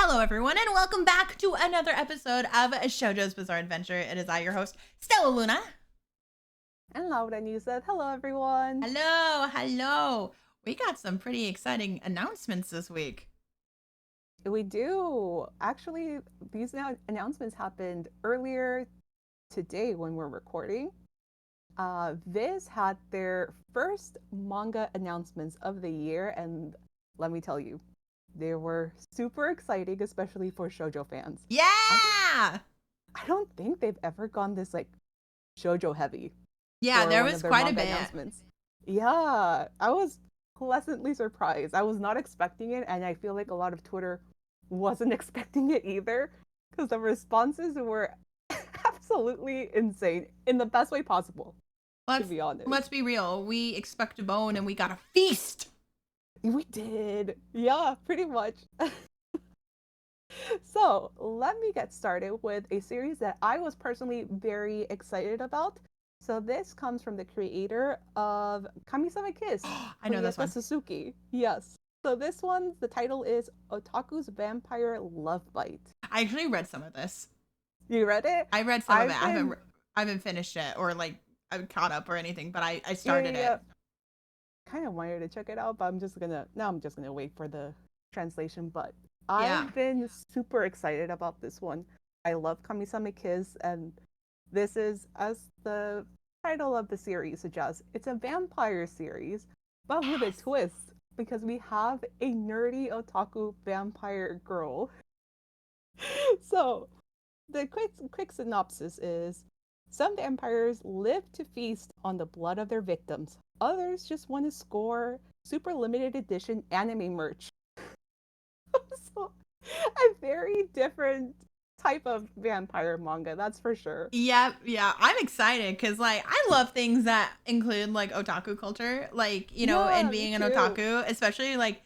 Hello, everyone, and welcome back to another episode of Shoujo's Bizarre Adventure. It is I, your host, Stella Luna. And Laura News said, hello, everyone. Hello. We got some pretty exciting announcements this week. We do. Actually, these announcements happened earlier today when we're recording. Viz had their first manga announcements of the year, and let me tell you, they were super exciting, especially for Shojo fans. Yeah! I don't think they've ever gone this like Shojo heavy. Yeah, there was quite a bit. Announcements. Yeah, I was pleasantly surprised. I was not expecting it, and I feel like a lot of Twitter wasn't expecting it either, because the responses were absolutely insane in the best way possible. To be honest, let's be real. We expect a bone, and we got a feast. We did, yeah, pretty much. So let me get started with a series that I was personally very excited about. So this comes from the creator of Kami-sama Kiss, I know this one. Suzuki. Yes. So this one, the title is Otaku's Vampire Love Bite. I actually read some of this. You read it? I read some of it. I haven't finished it or like I'm caught up or anything, but I started it. Kind of wanted to check it out, but I'm just gonna wait for the translation. But I've been super excited about this one. I love Kami-sama Kiss, and this is, as the title of the series suggests, it's a vampire series, but with a twist, because we have a nerdy otaku vampire girl. So, the quick synopsis is, some vampires live to feast on the blood of their victims. Others just want to score super limited edition anime merch. So, a very different type of vampire manga, that's for sure. Yeah, I'm excited because like I love things that include like otaku culture, like and being an otaku, especially like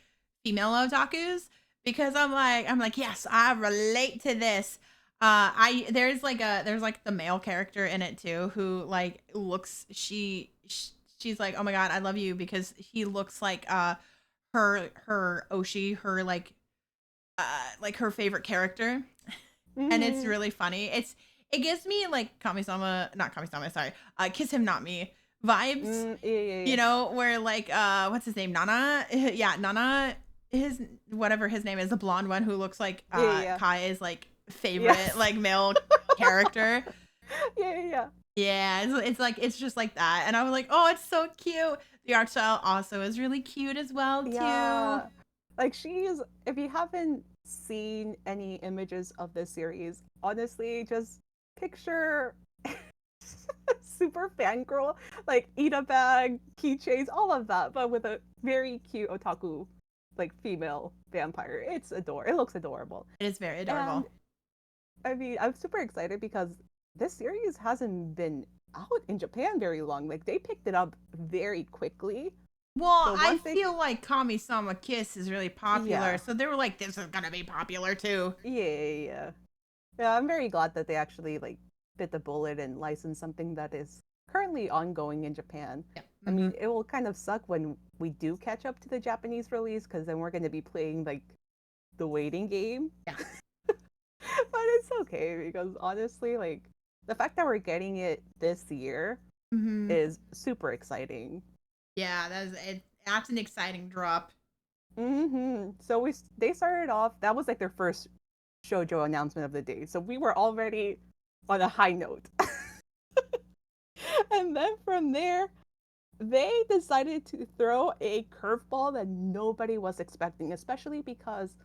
female otakus, because I'm like yes, I relate to this. There's like the male character in it too who like looks she's like, oh my god, I love you, because he looks like her Oshi, her like her favorite character. And it's really funny. It gives me like not Kami-sama, sorry, Kiss Him Not Me vibes. Yeah. Where like what's his name, Nana? Yeah, Nana, his whatever his name is, the blonde one who looks like Kai's like favorite like male character. Yeah, it's just like that, and I was like, oh, it's so cute. The art style also is really cute as well too. Yeah, like she's, if you haven't seen any images of this series, honestly, just picture super fangirl, like Ida bag, keychains, all of that, but with a very cute otaku, like female vampire. It looks adorable. It is very adorable. And, I mean, I'm super excited because this series hasn't been out in Japan very long. Like they picked it up very quickly. Well, I feel like Kami-sama Kiss is really popular, so they were like, this is gonna be popular too. Yeah, I'm very glad that they actually like bit the bullet and licensed something that is currently ongoing in Japan. Yeah. I mean, it will kind of suck when we do catch up to the Japanese release, because then we're going to be playing like the waiting game. Yeah. But it's okay, because honestly, like the fact that we're getting it this year is super exciting. Yeah, that's an exciting drop. So they started off, that was like their first Shoujo announcement of the day. So we were already on a high note. And then from there, they decided to throw a curveball that nobody was expecting, especially because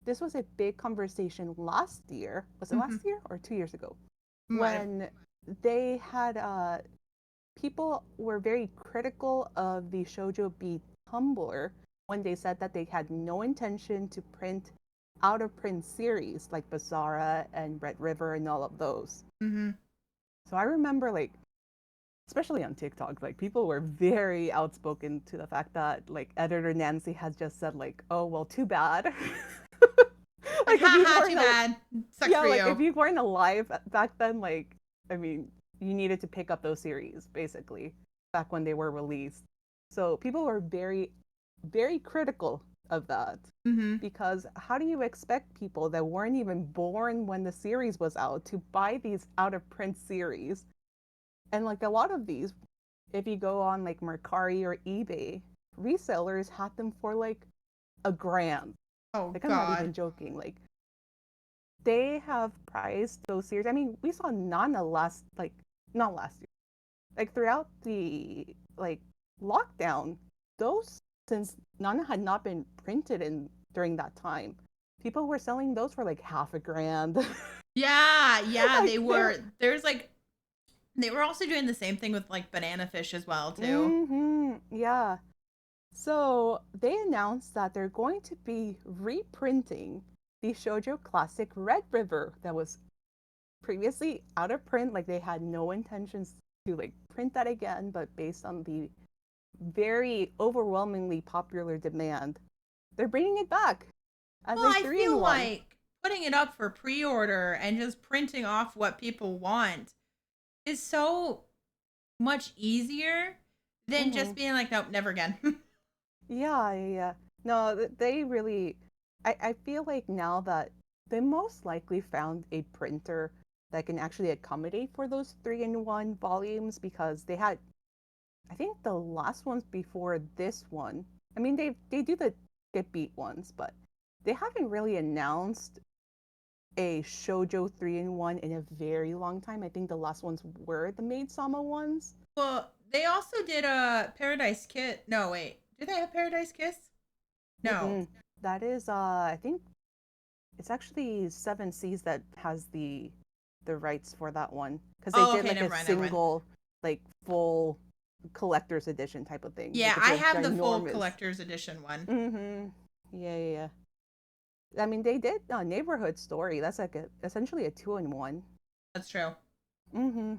this was a big conversation last year. Was it last year or 2 years ago? When they had people were very critical of the Shoujo Beat Tumblr when they said that they had no intention to print out of print series like Bizarra and Red River and all of those. So I remember, like, especially on TikTok, like people were very outspoken to the fact that like editor Nancy has just said like, oh well, too bad. Like, haha, too bad. Sucks for like you. if you weren't alive back then, like, I mean, you needed to pick up those series basically back when they were released. So people were very, very critical of that. Mm-hmm. Because how do you expect people that weren't even born when the series was out to buy these out of print series? And like a lot of these, if you go on like Mercari or eBay, resellers had them for like $1,000. Oh Like I'm not God. even joking. Like they have priced those series. I mean, we saw Nana not last year. Like throughout the like lockdown, those since Nana had not been printed in during that time, people were selling those for like $500,000. Yeah, Like they were. There's like they were also doing the same thing with like banana fish as well too. Yeah. So they announced that they're going to be reprinting the Shoujo classic Red River that was previously out of print. Like they had no intentions to like print that again, but based on the very overwhelmingly popular demand, they're bringing it back as Well, a I three in feel one. like putting it up for pre-order and just printing off what people want is so much easier than Mm-hmm. just being like, nope, never again. Yeah. No, they really. I feel like now that they most likely found a printer that can actually accommodate for those 3-in-1 volumes because they had, I think the last ones before this one. I mean, they do the Get Beat ones, but they haven't really announced a Shojo 3-in-1 in a very long time. I think the last ones were the Maid Sama ones. Well, they also did a Paradise Kiss. No, wait. Did they have Paradise Kiss? No. Mm-mm. That is, I think it's actually Seven Seas that has the rights for that one because they Oh, did okay. like a Never mind. single, like full collector's edition type of thing. Yeah, Like it's I a have the full ginormous. collector's edition one. Mm-hmm. Yeah. I mean, they did Neighborhood Story. That's like essentially a 2-in-1. That's true. Mm-hmm.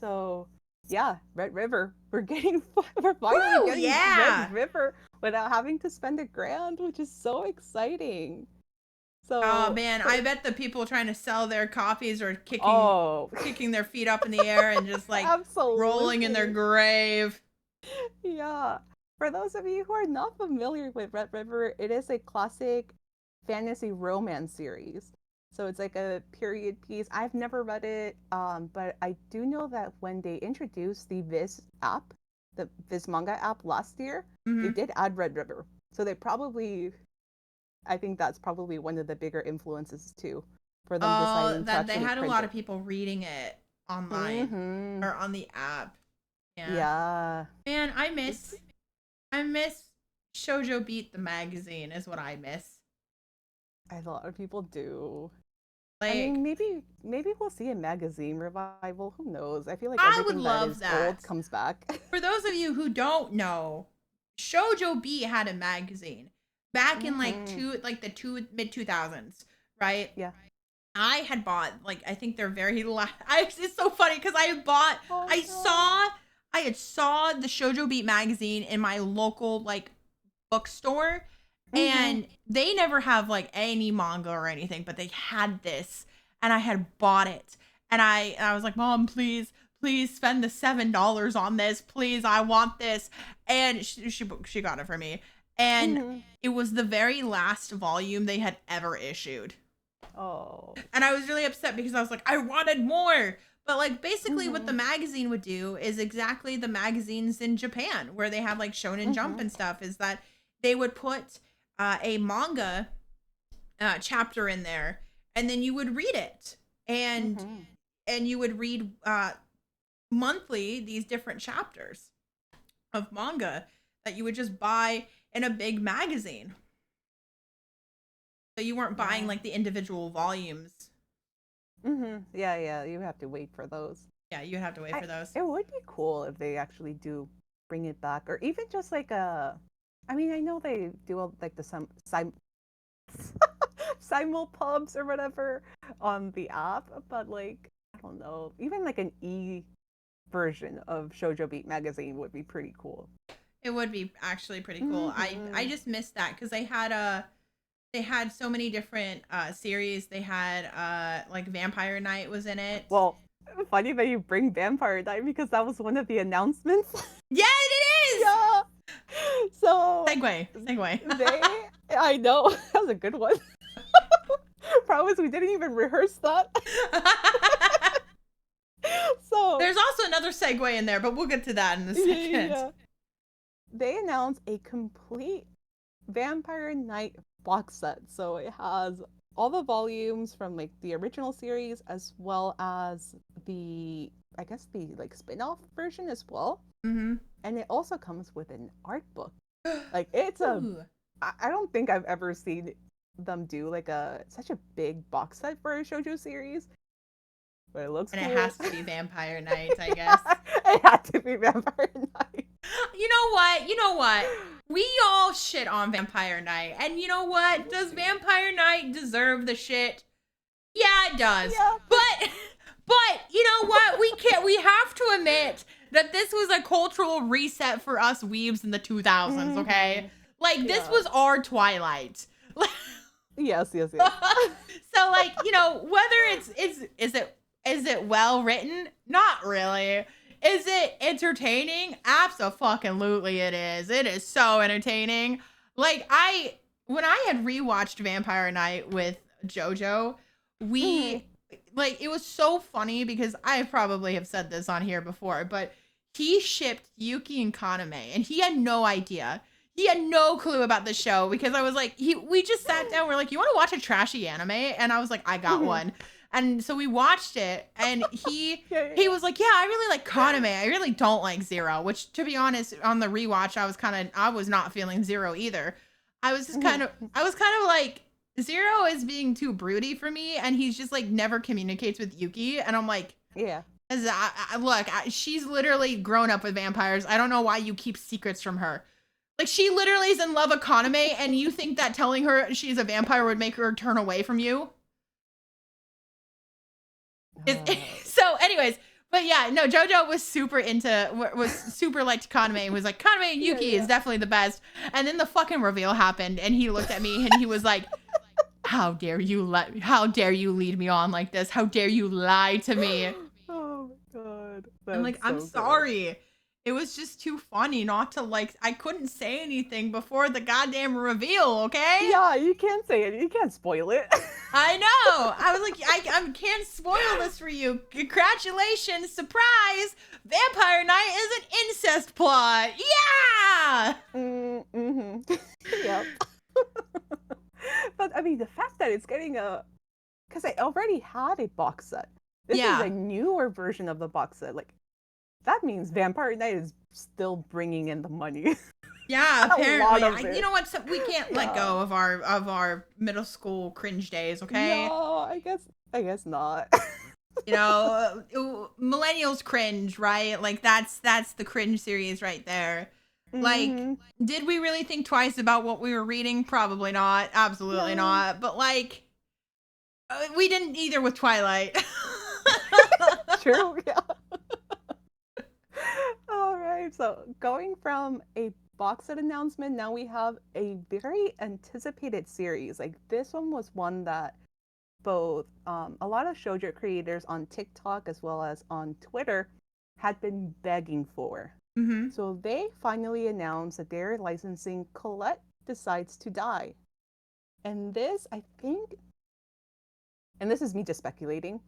So yeah, Red River. We're finally Woo! getting Red Yeah. River without having to spend $1,000, which is so exciting. Oh So man, for I bet the people trying to sell their copies are oh, kicking their feet up in the air and just like rolling in their absolutely. grave. Yeah. For those of you who are not familiar with Red River, it is a classic fantasy romance series. So it's like a period piece. I've never read it, but I do know that when they introduced the Viz app, the Viz manga app last year, they Mm-hmm. did add Red River. So they probably, I think that's probably one of the bigger influences too, for them Oh, deciding to that they actually had a print lot it. of people reading it online Mm-hmm. or on the app. Yeah. Yeah. Man, It's I miss Shoujo Beat the magazine is what I miss. a lot of people do. I mean, Like maybe we'll see a magazine revival. Who knows? I feel like I would everything that love is old that. comes back. For those of you who don't know, Shoujo Beat had a magazine back in Mm-hmm. the mid 2000s, right? Yeah. I had bought like I think they're very last. It's so funny because Oh I no. saw I had saw the Shoujo Beat magazine in my local like bookstore, Mm-hmm. and they never have like any manga or anything, but they had this, and I had bought it, and I was like, Mom, please spend the $7 on this, please, I want this, and she got it for me, and Mm-hmm. it was the very last volume they had ever issued. Oh. And I was really upset because I was like, I wanted more. But like basically what the Mm-hmm. magazine would do is exactly the magazines in Japan where they have like Shonen Jump Mm-hmm. and stuff, is that they would put a manga chapter in there, and then you would read it, and Mm-hmm. you would read monthly these different chapters of manga that you would just buy in a big magazine. So you weren't buying Yeah. like the individual volumes. Mm-hmm. Yeah. You have to wait for those. Yeah, you'd have to wait I for those. It would be cool if they actually do bring it back, or even just like a. I mean, I know they do like the simulpubs or whatever on the app, but like I don't know, even like an version of Shoujo Beat magazine would be pretty cool. It would be actually pretty cool. I Mm-hmm. just missed that because they had so many different series. They had like Vampire Night was in it. Well, funny that you bring Vampire Night because that was one of the announcements. Yeah, it is. Yeah. So Segue. they I know. That was a good one. Promise we didn't even rehearse that. So there's also another segue in there, but we'll get to that in a second. yeah. They announced a complete Vampire Knight box set. So it has all the volumes from like the original series as well as the I guess the like spin-off version as well. Mm-hmm. And it also comes with an art book. Like it's Ooh. I don't think I've ever seen them do like such a big box set for a shoujo series. But it looks and cool. It has to be Vampire Knight, I guess. It had to be Vampire Knight. You know what? We all shit on Vampire Knight. And you know what? Does Vampire Knight deserve the shit? Yeah, it does. Yeah. But you know what? We have to admit that this was a cultural reset for us weebs in the 2000s, okay? Like, this was our Twilight. Yes. So, like, you know, whether is it well written? Not really. Is it entertaining? Absolutely it is. It is so entertaining. Like, when I had rewatched Vampire Knight with Jojo, like, it was so funny because I probably have said this on here before, but he shipped Yuki and Kaname, and he had no idea. He had no clue about the show because I was like, we just sat down. We're like, you want to watch a trashy anime? And I was like, I got one. And so we watched it, and he was like, yeah, I really like Kaname. I really don't like Zero, which, to be honest, on the rewatch, I was not feeling Zero either. I was kind of like, Zero is being too broody for me, and he's just like never communicates with Yuki, and I'm like, yeah. Look, she's literally grown up with vampires. I don't know why you keep secrets from her. Like, she literally is in love with Kaname, and you think that telling her she's a vampire would make her turn away from you? So, anyways, but yeah, no, Jojo was super liked Kaname and was like, Kaname and Yuki is definitely the best. And then the fucking reveal happened, and he looked at me and he was like, how dare you lead me on like this? How dare you lie to me? Oh my god. I'm like, I'm sorry. It was just too funny not to, like, I couldn't say anything before the goddamn reveal, okay? Yeah, you can't say it. You can't spoil it. I know. I was like, I can't spoil this for you. Congratulations. Surprise. Vampire Knight is an incest plot. Yeah! Mm-hmm. Yep. But, I mean, the fact that it's getting because I already had a box set. This is a newer version of the box set. Like, that means Vampire Knight is still bringing in the money. Yeah, apparently. You know what? So we can't let go of our middle school cringe days, okay? No, I guess not. You know, millennials cringe, right? Like, that's the cringe series right there. Like, did we really think twice about what we were reading? Probably not. Absolutely not. But, like, we didn't either with Twilight. True, yeah. All right, so going from a box set announcement, now we have a very anticipated series. Like, this one was one that both a lot of shoujo creators on TikTok as well as on Twitter had been begging for. Mm-hmm. So they finally announced that they're licensing Colette Decides to Die. And this, I think, and this is me just speculating,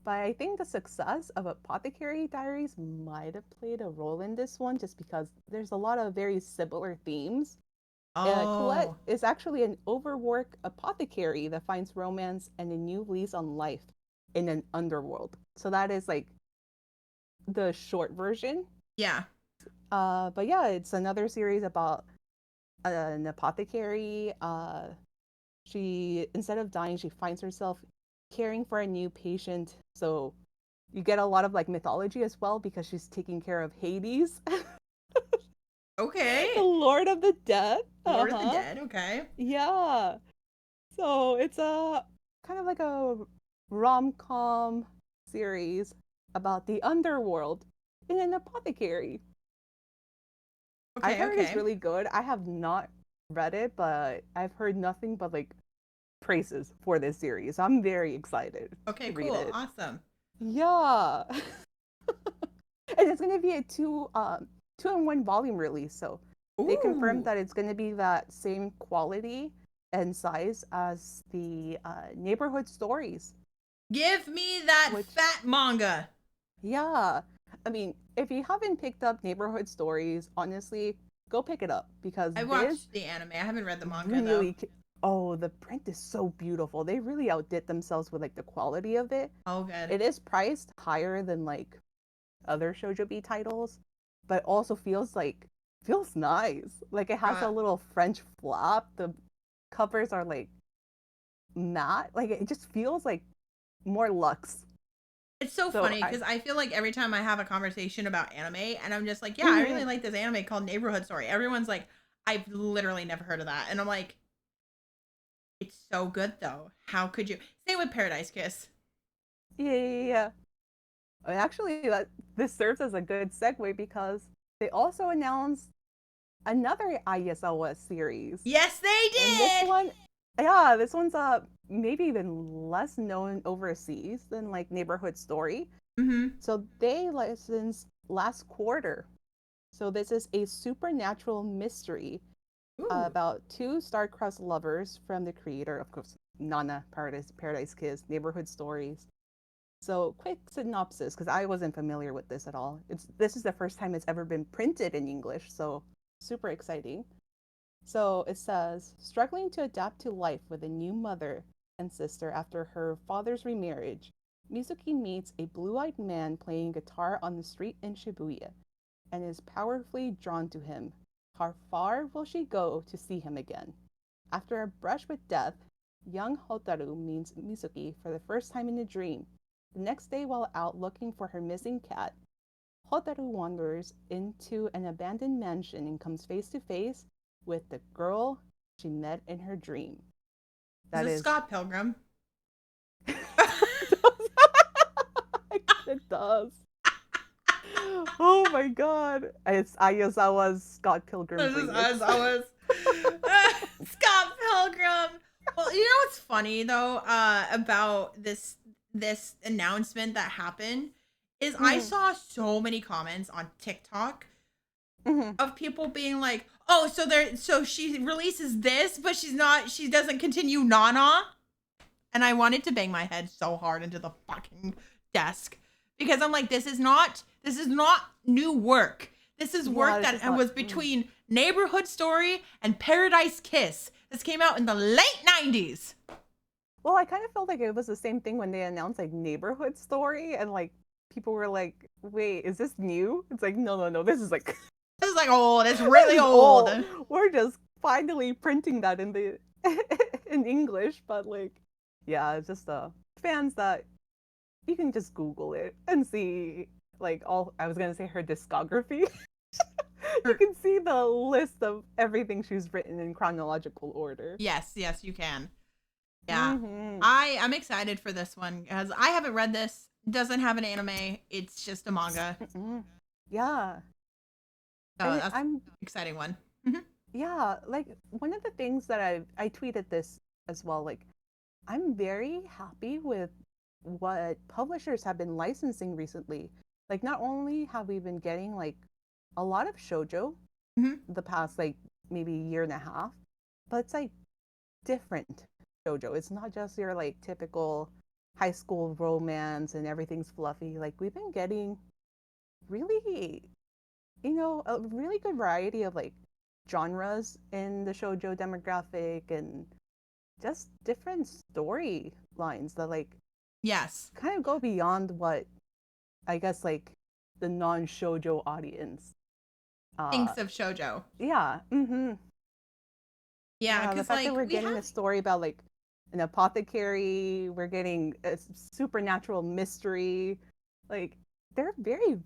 but I think the success of Apothecary Diaries might have played a role in this one just because there's a lot of very similar themes. Colette is actually an overworked apothecary that finds romance and a new lease on life in an underworld. So that is like the short version. Yeah. But yeah, it's another series about an apothecary. She, instead of dying, she finds herself caring for a new patient. So you get a lot of like mythology as well because she's taking care of Hades. Okay. The Lord of the Dead. Lord of the Dead, okay. Yeah. So it's a kind of like a rom-com series about the underworld in an apothecary. I heard it's really good. I have not read it, but I've heard nothing but like praises for this series. I'm very excited. Okay, cool. Awesome. Yeah. And it's gonna be a two-in-one volume release, so They confirmed Ooh. that it's going to be that same quality and size as the neighborhood stories, Give me that which, fat manga. yeah. I mean, if you haven't picked up neighborhood stories, honestly, go pick it up because I this watched the anime. I haven't read the manga though. really, oh, the print is so beautiful. They really outdid themselves with like the quality of it. Oh, good. It is priced higher than like other Shoujo B titles, but also feels nice. Like it has a Uh, little French flap. The covers are like matte. Like it just feels like more luxe. it's so So funny I because I feel like every time I have a conversation about anime and I'm just like, yeah, I really Mhm. like this anime called Neighborhood Story. Everyone's like, I've literally never heard of that. And I'm like, it's so good though. How could you? Same with Paradise Kiss. Yeah. And actually, that this serves as a good segue because they also announced another ISLS series. Yes, they And this did. one, yeah, this one's maybe even less known overseas than like Neighborhood Story. Mm-hmm. So they licensed last quarter. So this is a supernatural mystery Ooh. about two star-crossed lovers from the creator, of course, Nana Paradise Kiss, Neighborhood Stories. So quick synopsis, because I wasn't familiar with this at all. This is the first time it's ever been printed in English, so super exciting. So it says, struggling to adapt to life with a new mother and sister after her father's remarriage, Mizuki meets a blue-eyed man playing guitar on the street in Shibuya and is powerfully drawn to him. How far will she go to see him again? After a brush with death, young Hotaru meets Mizuki for the first time in a dream. The next day, while out looking for her missing cat, Hotaru wanders into an abandoned mansion and comes face to face with the girl she met in her dream. Is That this is. Scott Pilgrim? It does. Oh my god. It's Ayazawa's Scott Pilgrim This is remix. us. I was Scott Pilgrim. Well, you know what's funny though about this announcement that happened is I Mm-hmm. saw so many comments on TikTok Mm-hmm. of people being like, "Oh, so she releases this, but she doesn't continue Nana." And I wanted to bang my head so hard into the fucking desk because I'm like, this is not new work. This is Yeah, work this that is not. was between Neighborhood Story and Paradise Kiss. This came out in the late 90s. Well, I kind of felt like it was the same thing when they announced like Neighborhood Story, and like people were like, "Wait, is this new?" It's like, no, no, no. This is like This is like old. It's this really is old. old. We're just finally printing that in the in English, but like, yeah, it's just fans that you can just Google it and see like all. I was gonna say her discography. You can see the list of everything she's written in chronological order. Yes, yes, you can. Yeah. Mm-hmm. I'm excited for this one because I haven't read this. It doesn't have an anime. It's just a manga. Mm-mm. Yeah, So and that's an I'm exciting one. Mhm. yeah, like one of the things that I tweeted this as well, like I'm very happy with what publishers have been licensing recently. Like not only have we been getting like a lot of shoujo Mhm. the past like maybe year and a half, but it's like different shoujo. It's not just your like typical high school romance and everything's fluffy. Like we've been getting really, a really good variety of like genres in the shoujo demographic and just different storylines that like Yes. kind of go beyond what I guess like the non-shoujo audience. Uh Thinks of Shojo. yeah, mm-hmm. Yeah, Yeah, the because fact that like we're we getting have a story about like an apothecary, we're getting a supernatural mystery. Like they're very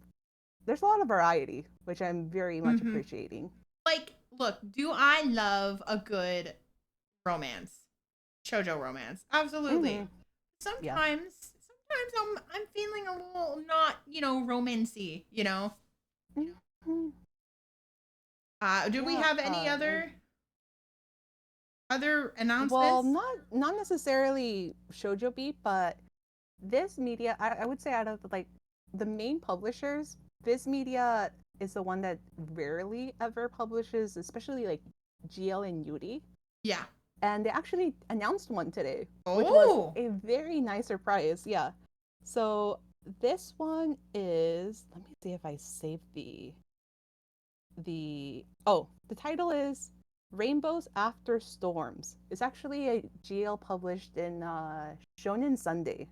there's a lot of variety, which I'm very much hmm appreciating. like look, do I love a good romance? Shoujo romance. Mm-hmm. Absolutely. Yeah. Sometimes I'm feeling a little not, romancy. Mm-hmm. Do we Yeah. have any other Well, announcements? not necessarily shoujo beat, but Viz Media. I would say out of like the main publishers, Viz Media is the one that rarely ever publishes, especially like GL and Yuri. Yeah. And they actually announced one today, which was Oh. a very nice surprise. Yeah. So this one is, let me see if I saved the title is Rainbows After Storms. It's actually a GL published in Shonen Sunday,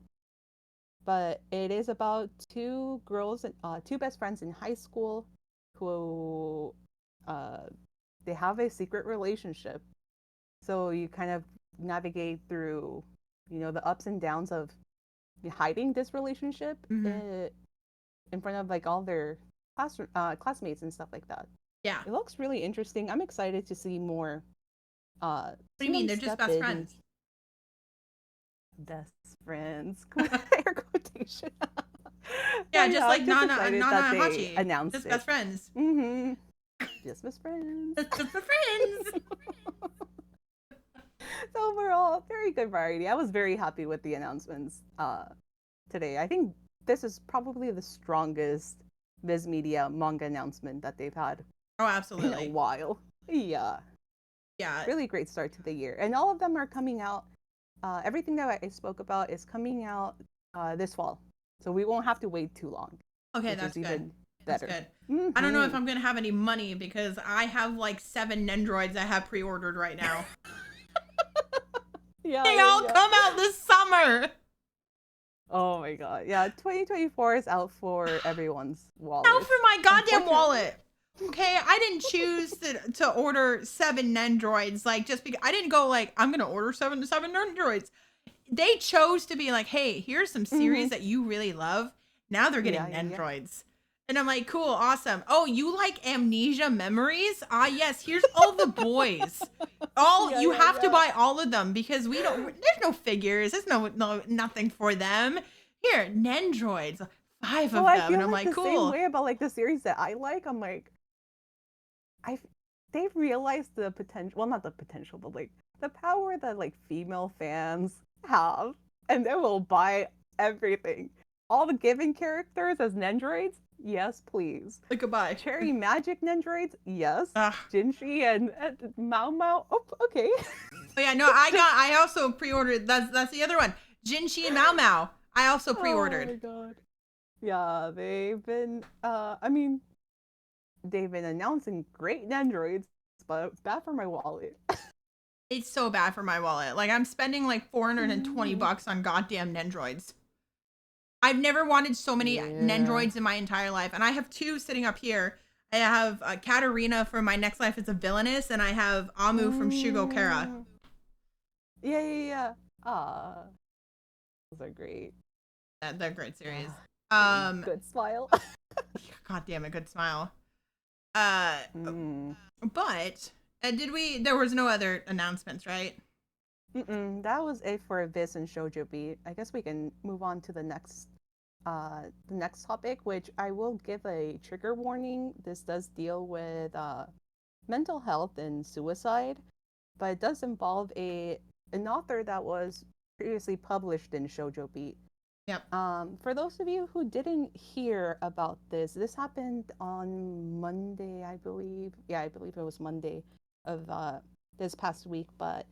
but it is about two girls, two best friends in high school who uh, they have a secret relationship. So you kind of navigate through, the ups and downs of hiding this relationship Mm-hmm. in front of like all their classmates and stuff like that. Yeah. It looks really interesting. I'm excited to see more. What do you See mean? them They're just step best in. friends. Best friends, air quotation. Yeah, But just yeah, like I'm just Nana excited Nana that and they Hachi. announced Just it. best friends. Mm-hmm. Just best friends. Just best friends. So overall, very good variety. I was very happy with the announcements today. I think this is probably the strongest Viz Media manga announcement that they've had Oh, in a absolutely. while. Yeah, Yeah. really great start to the year. And all of them are coming out. Everything that I spoke about is coming out this fall. So we won't have to wait too long, Okay, which that's is good. even That's better. good. I don't know if Mm-hmm. I'm gonna have any money because I have like 7 Nendroids I have pre-ordered right now. Yeah, They yeah, all yeah. come out this summer. Oh my god. Yeah, 2024 is out for everyone's Out for wallets. my goddamn Unfortunately. wallet. Okay, I didn't choose to order 7 Nendroids like just because I didn't go like I'm gonna order seven Nendroids. They chose to be like, hey, here's some Mm-hmm. series that you really love. Now they're Yeah, getting yeah, yeah. Nendroids. And I'm like, cool, awesome. Oh, you like Amnesia Memories? Ah, yes, here's all the boys. All Yeah, you yeah, have to yeah. buy all of them because we don't there's no figures. There's no nothing for them. Here, Nendroids, 5 Well, of I them. And feel I'm like like, the same cool. way about like the series that I like. I'm like, I they've realized the potential. Well, not the potential, but like the power that like female fans have, and they will buy everything. All the given characters as Nendroids, yes, please. Like, goodbye. Cherry Magic Nendroids, yes. Ugh. Jinshi and Mao Mao, oh, okay. Oh yeah, no, Just I also pre-ordered that's the other one. Jinshi and Mao Mao. I also oh pre-ordered. my god. Yeah, I mean, they've been announcing great Nendroids, but it's bad for my wallet. It's so bad for my wallet. Like I'm spending like 420 Mhm. bucks on goddamn Nendroids. I've never wanted so many Yeah. Nendroids in my entire life, and I have 2 sitting up here. I have Katarina from My Next Life is a Villainess, and I have Amu from Shugo Kara. Mm. Yeah, yeah, yeah. Ah, those are great. They're great series. Ah, get a Um, good smile. God damn it, good smile. Uh, Mm. but did we? There was no other announcements, right? That was it for Viz and Shoujo Beat. I guess we can move on to the next topic, which I will give a trigger warning. This does deal with mental health and suicide, but it does involve a an author that was previously published in Shoujo Beat. Yep. For those of you who didn't hear about this happened on Monday, I believe. Yeah, I believe it was Monday of this past week. But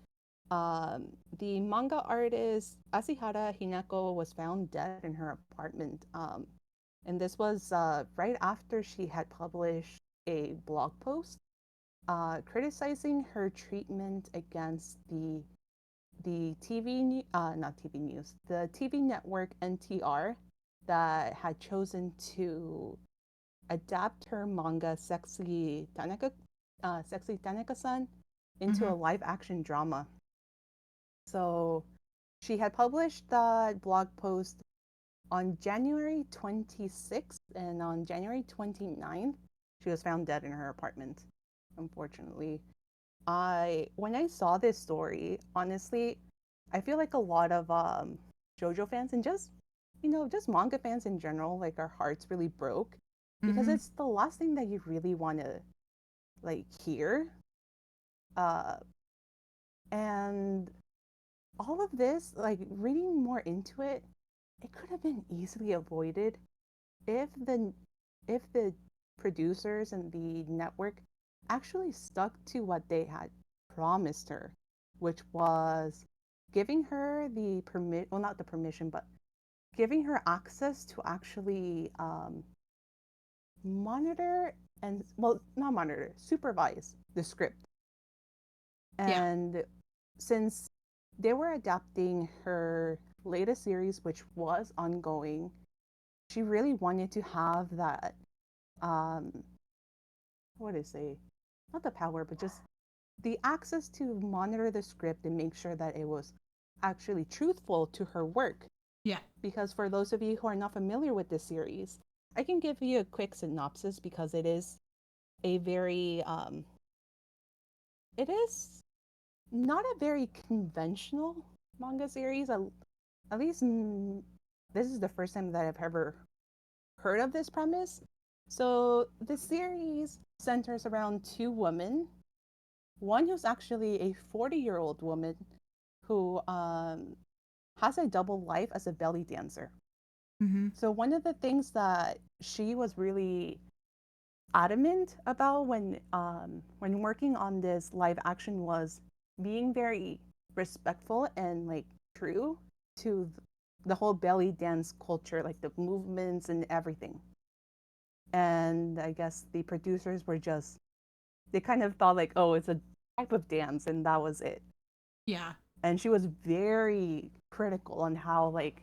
the manga artist Ashihara Hinako was found dead in her apartment. And this was right after she had published a blog post criticizing her treatment against the not TV news, the TV network NTR that had chosen to adapt her manga Sexy Tanaka-san into Mm-hmm. a live action drama. So she had published that blog post on January 26th, and on January 29th, she was found dead in her apartment, unfortunately. When I saw this story, honestly, I feel like a lot of JoJo fans and just just manga fans in general, like our hearts really broke because Mm-hmm. it's the last thing that you really want to like hear. Uh, and all of this, like reading more into it, it could have been easily avoided if the producers and the network actually stuck to what they had promised her, which was giving her the permit, well, not the permission, but giving her access to actually monitor and, well, not monitor, supervise the script. Yeah. And since they were adapting her latest series, which was ongoing, she really wanted to have that, um, what is it? Not the power, but just the access to monitor the script and make sure that it was actually truthful to her work. Yeah. Because for those of you who are not familiar with this series, I can give you a quick synopsis because it is a very, it is not a very conventional manga series. At least this is the first time that I've ever heard of this premise. So the series centers around two women. One who's actually a 40-year-old woman who has a double life as a belly dancer. Mm-hmm. So one of the things that she was really adamant about when working on this live action was being very respectful and like true to the whole belly dance culture, like the movements and everything. And I guess the producers were just, they kind of thought like, oh, it's a type of dance, and that was it. Yeah. And she was very critical on how like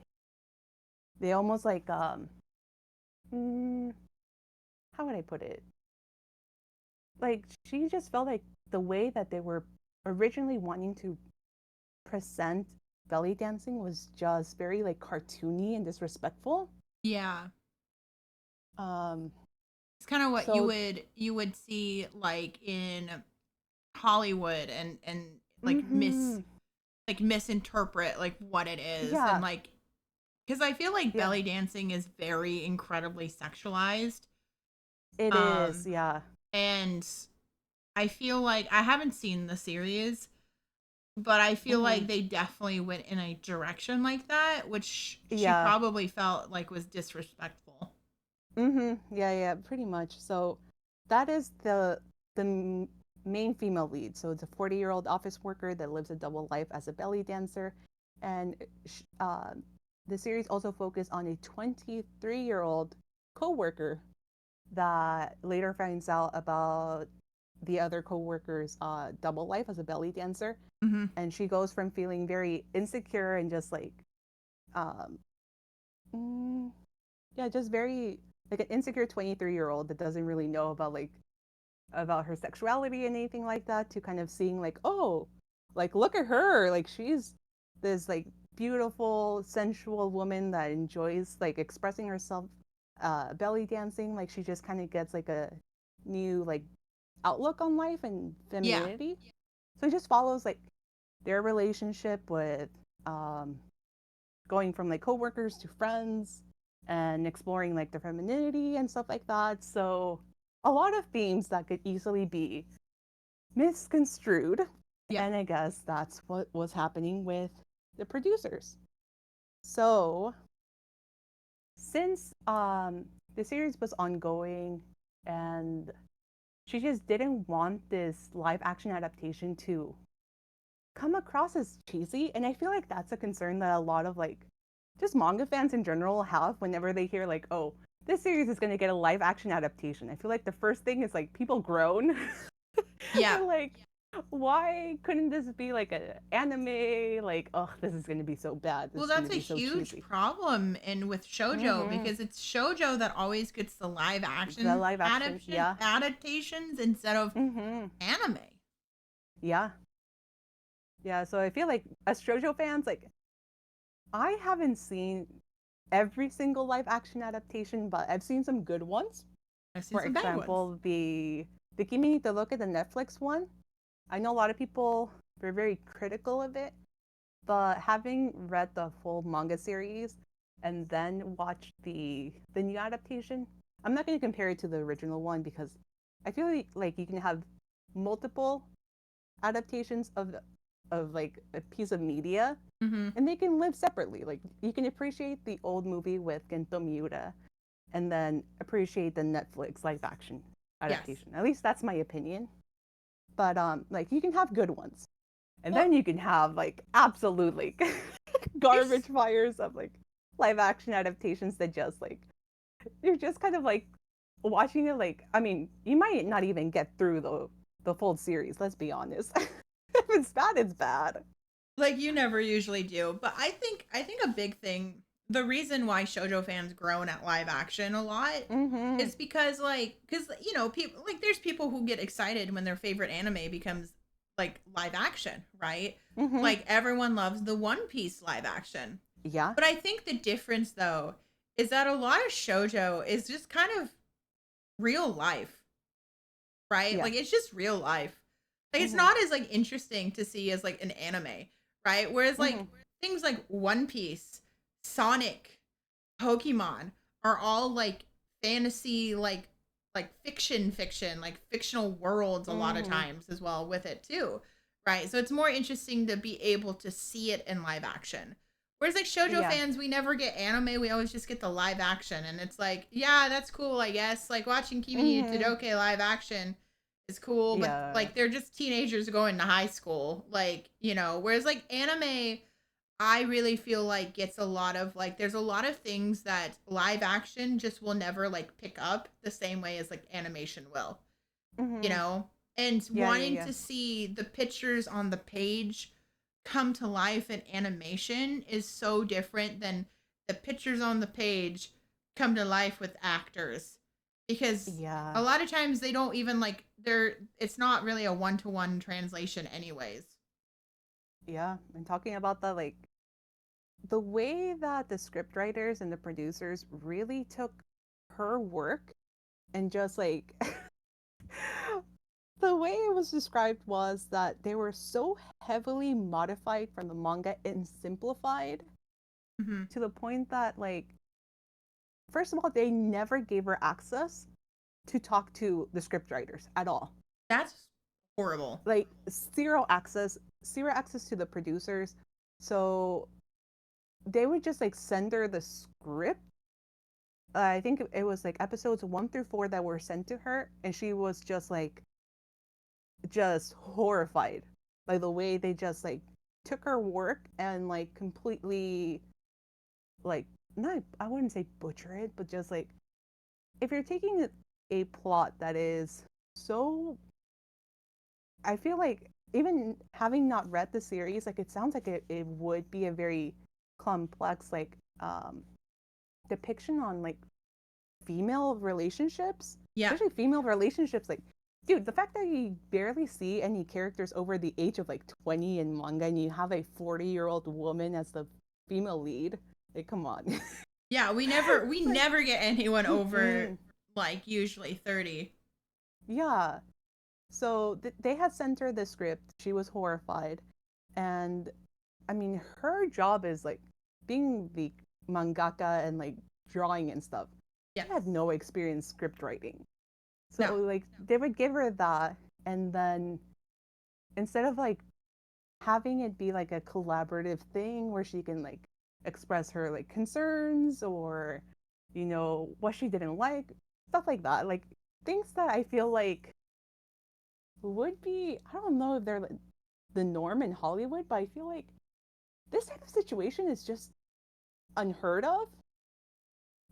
they almost like mm, how would I put it? Like she just felt like the way that they were originally wanting to present belly dancing was just very like cartoony and disrespectful. Yeah. Um, It's kind of what so you would see like in Hollywood and like mm-hmm, misinterpret like what it is and yeah, like because I feel like yeah, belly dancing is very incredibly sexualized. it is, Um yeah. and I feel like I haven't seen the series, but I feel Mm-hmm, like they definitely went in a direction like that, which she yeah. probably felt like was disrespectful. Mm-hmm. Yeah, yeah, pretty much. So that is the main female lead. So it's a 40-year-old office worker that lives a double life as a belly dancer, and the series also focused on a 23-year-old coworker that later finds out about the other coworker's double life as a belly dancer, Mm-hmm. and she goes from feeling very insecure and just like um, mm, yeah, just very like an insecure 23-year-old that doesn't really know about like about her sexuality and anything like that to kind of seeing like, oh, like look at her, like she's this like beautiful sensual woman that enjoys like expressing herself belly dancing, like she just kind of gets like a new like outlook on life and Yeah. femininity. So it just follows like their relationship with um going from like coworkers to friends and exploring like their femininity and stuff like that. So a lot of themes that could easily be misconstrued. Yeah. And I guess that's what was happening with the producers. So since the series was ongoing and she just didn't want this live action adaptation to come across as cheesy. And I feel like that's a concern that a lot of like just manga fans in general have whenever they hear like, oh, this series is going to get a live action adaptation. I feel like the first thing is like people groan. Yeah. They're like, why couldn't this be like an anime? Like, oh, this is going to be so bad. This Well, is going that's to a be so huge cheesy. problem in with Shojo Mm-hmm. because it's Shojo that always gets the live The action live action, yeah. adaptations instead of Mm-hmm. anime. Yeah. Yeah. So I feel like as Shoujo fans, like I haven't seen every single live action adaptation, but I've seen some good ones. I've seen For some bad ones. example, the Kimi to Look at the Netflix one. I know a lot of people were very critical of it, but having read the full manga series and then watched the new adaptation, I'm not going to compare it to the original one because I feel like you can have multiple adaptations of like a piece of media Mm-hmm. and they can live separately. Like you can appreciate the old movie with Gento Miura and then appreciate the Netflix live action Yes. adaptation. At least that's my opinion. But like you can have good ones. And Well, then you can have like absolute like garbage there's fires of like live action adaptations that just like you're just kind of like watching it like I mean, you might not even get through the full series, let's be honest. If it's bad, it's bad. like you never usually do, but I think a big thing, the reason why shoujo fans groan at live action a lot Mm-hmm. is because people like there's people who get excited when their favorite anime becomes like live action, right? Mm-hmm. Like everyone loves the One Piece live action. Yeah. But I think the difference though is that a lot of shoujo is just kind of real life, right? Yeah. Like it's just real life. Like it's Mm-hmm. not as like interesting to see as like an anime, right? Whereas Mm-hmm. like things like One Piece, Sonic, Pokemon are all like fantasy like fiction, like fictional worlds a lot of Mm-hmm. times as well with it too. Right? So it's more interesting to be able to see it in live action. Whereas like shoujo Yeah. fans, we never get anime, we always just get the live action and it's like, yeah, that's cool, I guess. Like watching Kimi no Mm-hmm. Todoke live action is cool, but Yeah. like they're just teenagers going to high school. Like, whereas like anime I really feel like gets a lot of like there's a lot of things that live action just will never like pick up the same way as like animation will, you Mm-hmm. know? And Yeah, yeah, wanting yeah. to see the pictures on the page come to life in animation is so different than the pictures on the page come to life with actors. Because Yeah. a lot of times they don't even like they're it's not really a one-to-one translation anyways. Yeah. And talking about the like the way that the script writers and the producers really took her work and just like the way it was described was that they were so heavily modified from the manga and simplified Mhm. to the point that like first of all they never gave her access to talk to the script writers at all, That's horrible. like zero access to the producers. So they would just like send her the script. I think it was like episodes 1 through 4 that were sent to her, and she was just horrified by the way they just like took her work and like completely like not I wouldn't say butcher it, but just like if you're taking a plot that is so I feel like even having not read the series, like it sounds like it would be a very complex like depiction on like female relationships, Yeah. especially female relationships. Like, dude, the fact that you barely see any characters over the age of like 20 in manga and you have a 40-year-old woman as the female lead, like, come on. Yeah, we Like, never get anyone over mm-mm. like usually 30. Yeah. So they had sent her the script. She was horrified. And I mean, her job is like being the mangaka and like drawing and stuff. She Yes. had no experience script writing. So No. like they would give her that and then instead of like having it be like a collaborative thing where she can like express her like concerns or what she didn't like, stuff like that. Like things that I feel like would be I don't know if they're like the norm in Hollywood, but I feel like this type of situation is just unheard of.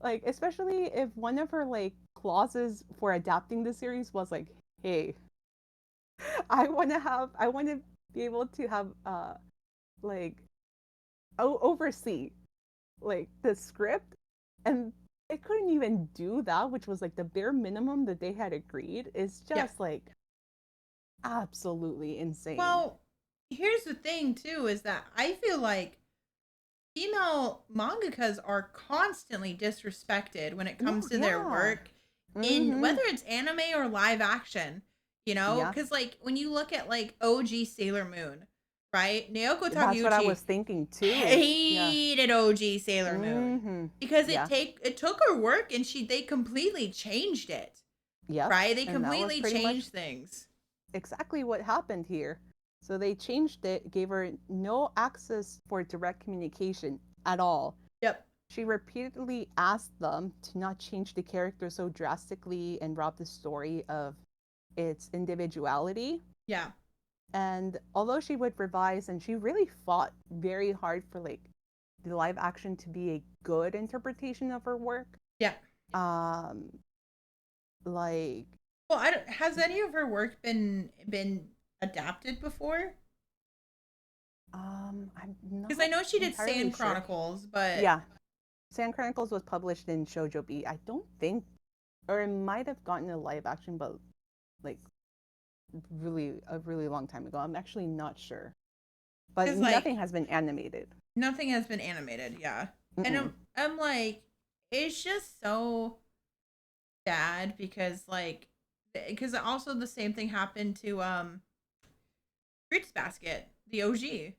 Like especially if one of her like clauses for adapting the series was like, hey, I want to be able to have like oversee like the script and they couldn't even do that, which was like the bare minimum that they had agreed. Is Yeah. just like absolutely insane. Well, here's the thing too is that I feel like female mangakas are constantly disrespected when it No, comes to their yeah. work in Mm-hmm. whether it's anime or live action, Yeah. cuz like when you look at like OG Sailor Moon, right? Naoko That's what I was Takeuchi thinking too. Yeah. hated OG Sailor Moon Mm-hmm. because Yeah. it took her work and they completely changed it. Yep. Right? They And that was completely pretty much changed things. exactly what happened here. So they changed it, gave her no access for direct communication at all. Yep. she repeatedly asked them to not change the character so drastically and rob the story of its individuality. Yeah. And although she would revise and she really fought very hard for like the live action to be a good interpretation of her work, Yeah. um like Well, I don't, has any of her work been adapted before? I'm Because I not know she did entirely Sand sure. Chronicles, but Yeah, Sand Chronicles was published in Shojo B. I don't think, or it might have gotten a live action, but like really a really long time ago. I'm actually not sure, but because like nothing has been animated. nothing has been animated. Yeah, and Mm-mm. I'm like, it's just so bad because also the same thing happened to Fruits Basket, the OG.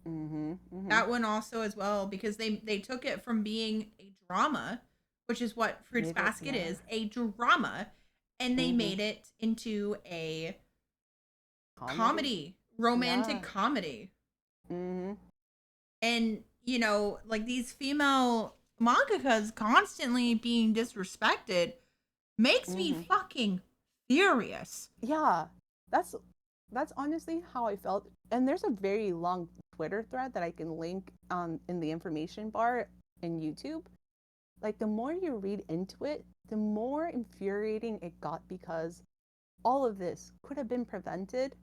Mm-hmm. Mm-hmm. That one also as well because they took it from being a drama, which is what Fruits Made it, Basket yeah. is, a drama, and they Mm-hmm. made it into a Comedy. comedy, romantic Yeah. comedy. Mm-hmm. And like these female mangakas constantly being disrespected makes me Mm-hmm. fucking furious. Yeah. That's that's honestly how I felt. And there's a very long Twitter thread that I can link in the information bar in YouTube. Like the more you read into it, the more infuriating it got because all of this could have been prevented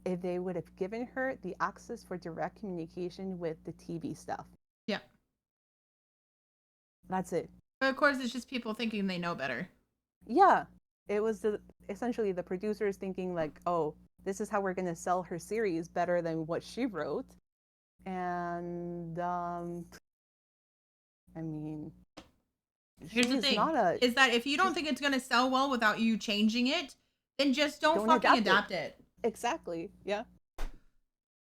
if they would have given her the access for direct communication with the TV staff. Yeah. That's it. But of course it's just people thinking they know better. Yeah, it was essentially the producers thinking like, oh, this is how we're gonna sell her series better than what she wrote, and I mean, Here's the she's thing not a is that if you don't she's think it's going to sell well without you changing it, then just don't don't fucking adapt it. adapt it. Exactly. Yeah.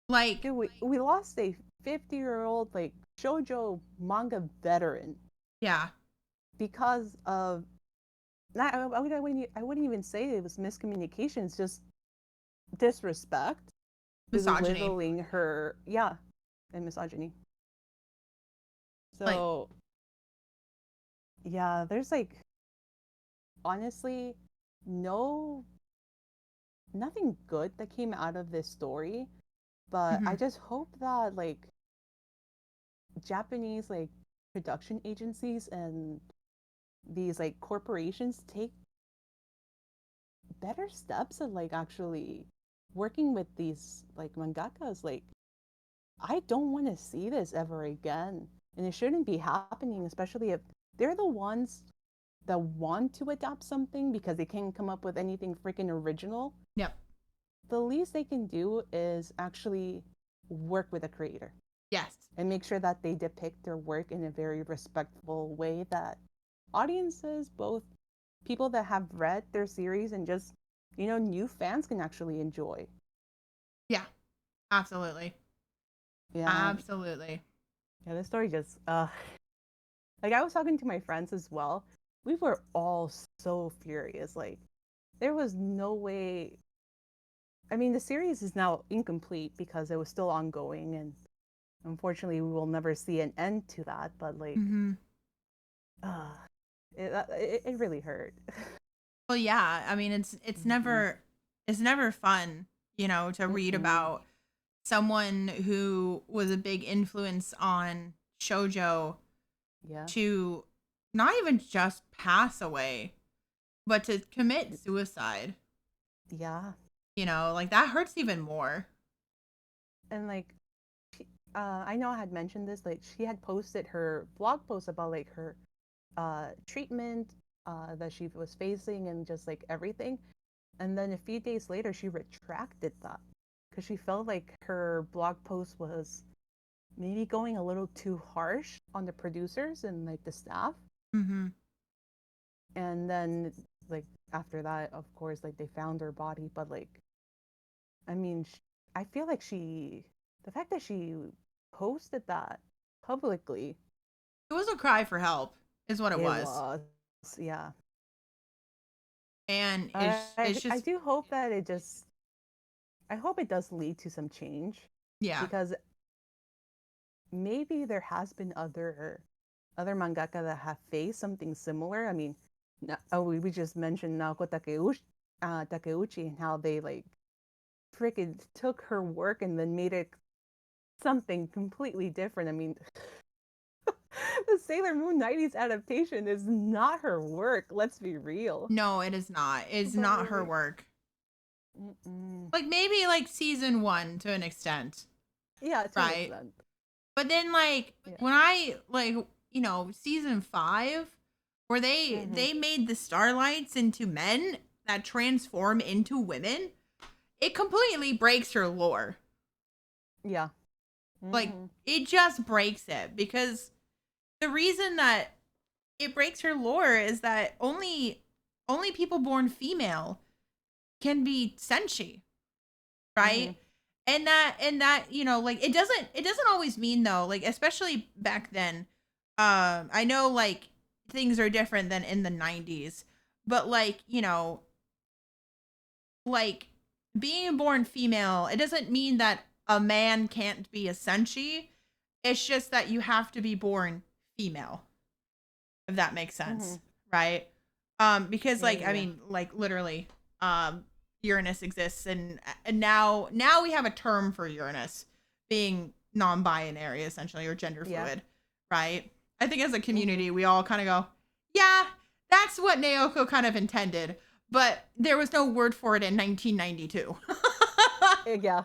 Like, Dude, we lost a 50-year-old like shoujo manga veteran yeah, because of not I wouldn't even say it was miscommunications, just disrespect, misogyny. belittling her, yeah, and misogyny. Like, So yeah, there's like honestly no nothing good that came out of this story, but I mhm. just hope that like Japanese like production agencies and these like corporations take better steps of like actually working with these like mangakas. Like I don't want to see this ever again, and it shouldn't be happening, especially if they're the ones that want to adapt something because they can't come up with anything freaking original. Yep. The least they can do is actually work with a creator Yes. and make sure that they depict their work in a very respectful way that audiences, both people that have read their series and just, new fans can actually enjoy. Yeah. Absolutely. Yeah. Absolutely. Yeah, this story just, like I was talking to my friends as well. We were all so furious. Like, there was no way. I mean, the series is now incomplete because it was still ongoing, and unfortunately, we will never see an end to that. But like, Hmm. uh, it really hurt. Well, yeah. I mean, Mm-mm. it's never fun, to read Mm-mm. about someone who was a big influence on shojo Yeah. to not even just pass away, but to commit suicide. Yeah. Like that hurts even more. And like, I know I had mentioned this. Like, she had posted her blog post about like her treatment that she was facing and just like everything. And then a few days later, she retracted that because she felt like her blog post was maybe going a little too harsh on the producers and like the staff. Mm-hmm. And then, like, after that, of course, like they found her body. But like, I mean, I feel like the fact that she posted that publicly, It was a cry for help, is what it it was, was, yeah. and I it's I just do hope that I hope it does lead to some change yeah, because maybe there has been other other mangaka that have faced something similar. I mean, we just mentioned Naoko Takeuchi and how they like freaking took her work and then made it something completely different. I mean, the Sailor Moon 90s adaptation is not her work. Let's be real. No, it is not. It's But not her like, work. mm-mm. Like maybe like season 1 to an extent, Yeah, to an right? extent. But then like Yeah. when I like, season 5 where they made the Starlights into men that transform into women, it completely breaks her lore. Yeah. Like Mm-hmm. it just breaks it, because the reason that it breaks her lore is that only people born female can be senshi, Mm-hmm. right? And that like it doesn't always mean, though, like especially back then. I know like things are different than in the 90s, but like like being born female, it doesn't mean that a man can't be a senshi. It's just that you have to be born female, if that makes Mm-hmm. sense, right? Because like I Yeah. mean, like literally, Uranus exists, and now we have a term for Uranus being non-binary, essentially, or gender Yeah. fluid, right? I think as a Mm-hmm. community, we all kind of go, yeah, that's what Naoko kind of intended, but there was no word for it in 1992. Yeah.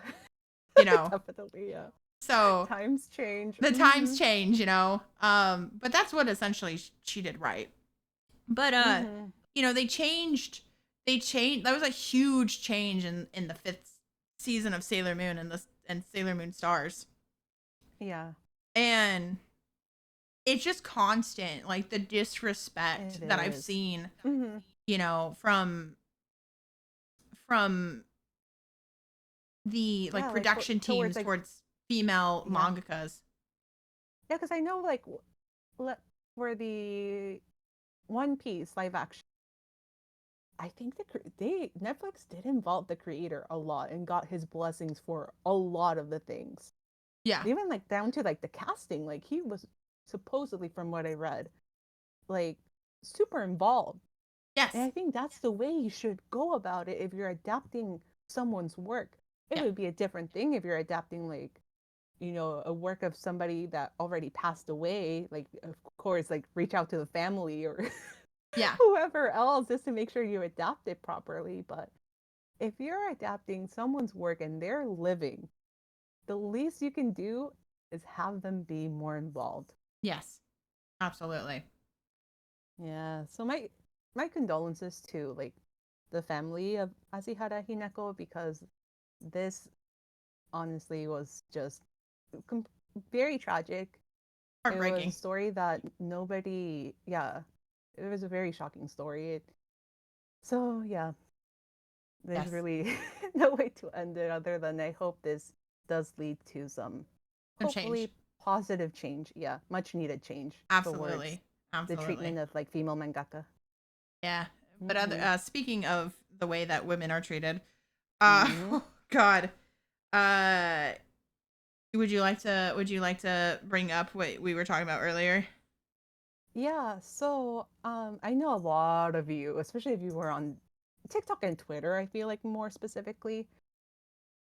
you know, Definitely. Yeah. so Times change. the Mm-hmm. times change, but that's what essentially she did right. But Mm-hmm. they changed that was a huge change in the 5th season of Sailor Moon and Sailor Moon Stars. Yeah. And it's just constant, like the disrespect It that I've is. seen, Mm-hmm. from the like Yeah, like production towards teams like towards female yeah, mangakas. yeah, because I know like for the One Piece live action, I think they Netflix did involve the creator a lot and got his blessings for a lot of the things. Yeah. Even like down to like the casting, like he was supposedly, from what I read, like super involved. And Yes. I think that's the way you should go about it if you're adapting someone's work. It Yeah. would be a different thing if you're adapting like a work of somebody that already passed away. Like of course, like reach out to the family or Yeah. whoever else just to make sure you adapt it properly. But if you're adapting someone's work and they're living, the least you can do is have them be more involved. Yes. Absolutely. Yeah. So my condolences to like the family of Ashihara Hinako, because this honestly was just com- very tragic. It was a Heartbreaking. story that nobody, yeah, it was a very shocking story. So yeah, there's Yes. really no way to end it other than I hope this does lead to some Some change. hopefully positive change. Yeah, much needed change towards Absolutely. the treatment Absolutely. of like female mangaka. Yeah. But Mm-hmm. speaking of the way that women are treated, Mm-hmm. oh God, uh, would you like to bring up what we were talking about earlier? Yeah, so I know a lot of you, especially if you were on TikTok and Twitter, I feel like more specifically,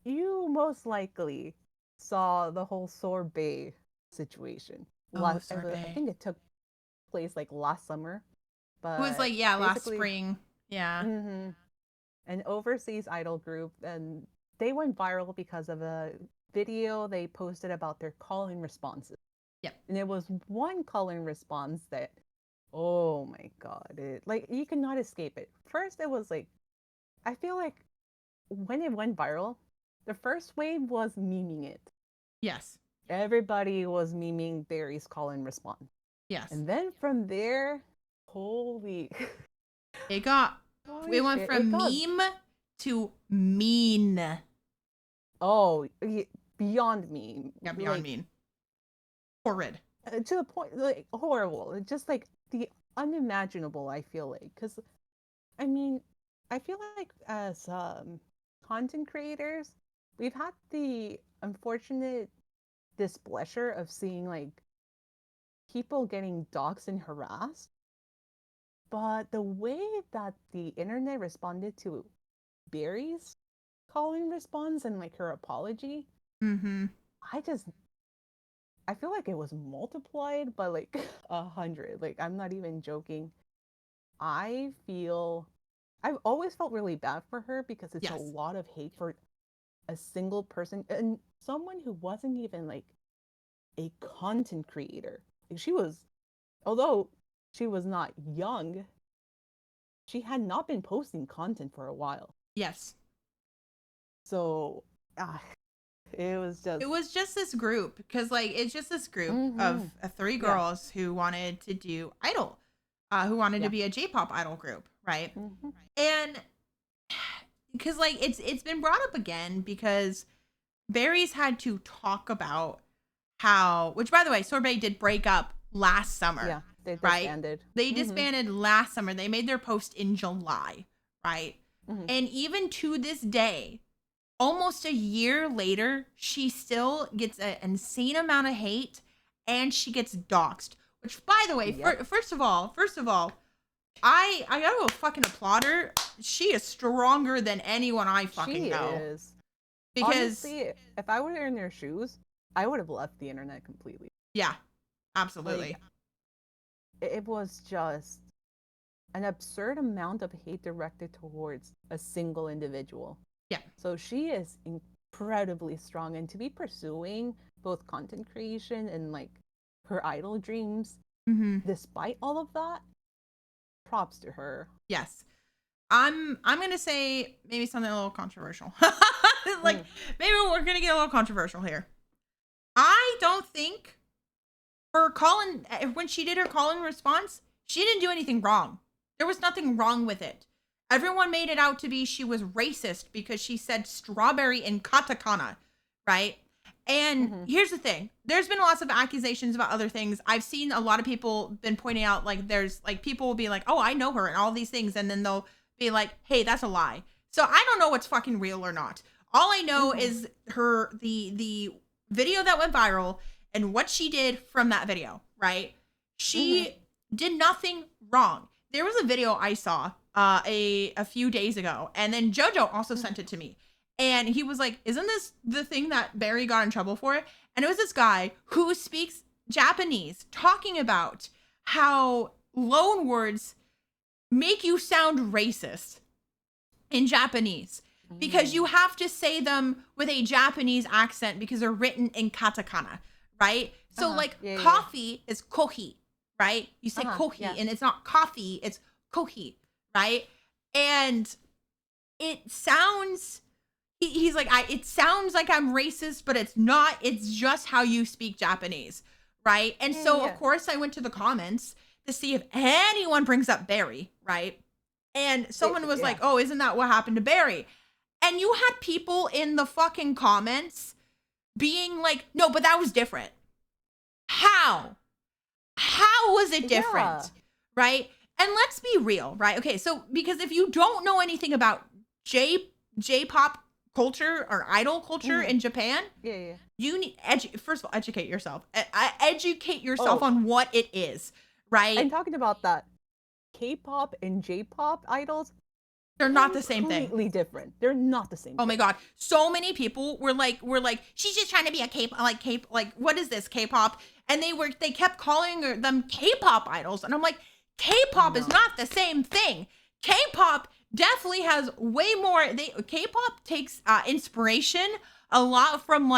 you most likely saw the whole sorbet situation. Oh, I sorbet. think it took place like last summer, It was but like, yeah, last basically, spring. Yeah. mhm, an overseas idol group, and they went viral because of a video they posted about their call-in responses. Yep. And it was one call-in response that, oh my God, it like you cannot escape it. First, it was like, I feel like when it went viral, the first wave was memeing it. Yes. Everybody was memeing Barry's call-in response. Yes. And then from there, holy, It got holy it went shit, it from got, meme to mean. oh, beyond me. Yeah, beyond Like, mean. Horrid. to the point, like, horrible. Just like the unimaginable, I feel like. Because, I mean, I feel like as content creators, we've had the unfortunate displeasure of seeing like people getting doxxed and harassed, but the way that the internet responded to Barry's calling response and like her apology, Mm-hmm. I just I feel like it was multiplied by like 100. Like I'm not even joking. I feel I've always felt really bad for her because it's a Yes. lot of hate for a single person and someone who wasn't even like a content creator. Like she was, although she was not young, she had not been posting content for a while. Yes. So it was It just was just this group because like it's just this group of mm-hmm. three Yeah, girls who wanted to do idol, who wanted to yeah. be a J-pop idol group, right? Mm-hmm. And because like it's been brought up again because Barry's had to talk about how, which by the way, Sorbet did break up last summer, Yeah, they right? disbanded. They Mm-hmm. disbanded last summer. They made their post in July, right? Mm-hmm. And even to this day, almost a year later, she still gets an insane amount of hate and she gets doxxed. Which, by the way, Yep. first of all, I gotta go fucking applaud her. She is stronger than anyone I fucking She know. is. Because, Honestly, if I were in their shoes, I would have left the internet completely. yeah, Like absolutely. it was just an absurd amount of hate directed towards a single individual. Yeah. So she is incredibly strong, and to be pursuing both content creation and like her idol dreams, Mm-hmm. despite all of that, props to her. Yes. I'm gonna say maybe something a little controversial. Like Mm. maybe we're gonna get a little controversial here. I don't think her call-in when she did her call-in response, she didn't do anything wrong. There was nothing wrong with it. Everyone made it out to be she was racist because she said strawberry in katakana, right? And Mm-hmm. here's the thing. There's been lots of accusations about other things. I've seen a lot of people been pointing out like there's like people will be like, "Oh, I know her," and all these things, and then they'll be like, "Hey, that's a lie." So I don't know what's fucking real or not. All I know Mm-hmm. is the video that went viral and what she did from that video, right? Mm-hmm. She did nothing wrong. There was a video I saw a few days ago, and then Jojo also Mm-hmm. sent it to me. And he was like, "Isn't this the thing that Barry got in trouble for?" And it was this guy who speaks Japanese talking about how loan words make you sound racist in Japanese because you Mm. have to say them with a Japanese accent because they're written in katakana, right? So Uh-huh. like Yeah, yeah, yeah. coffee is kohi, right? You say Uh-huh. kohi Yeah. and it's not coffee, it's kohi, right? And it sounds he's like it sounds like I'm racist, but it's not. It's just how you speak Japanese, right? And Yeah, so of yeah. course I went to the comments to see if anyone brings up Barry, right? And someone was like, Yeah. "Oh, isn't that what happened to Barry?" And you had people in the fucking comments being like, "No, but that was different." How? How was it Yeah. different? Right? And let's be real, right? Okay, so because if you don't know anything about J-pop culture or idol culture Mm-hmm. in Japan, Yeah, yeah. you need first of all educate yourself. Educate yourself Oh, on what it is, and right? talking about that, K-pop and J-pop idols, They're not the same thing. completely different. They're not the same Oh my thing. god, so many people were like she's just trying to be a K like what is this K-pop? And they kept calling them K-pop idols, and I'm like, K-pop is No. not the same thing. K-pop definitely has way more. K-pop takes inspiration a lot from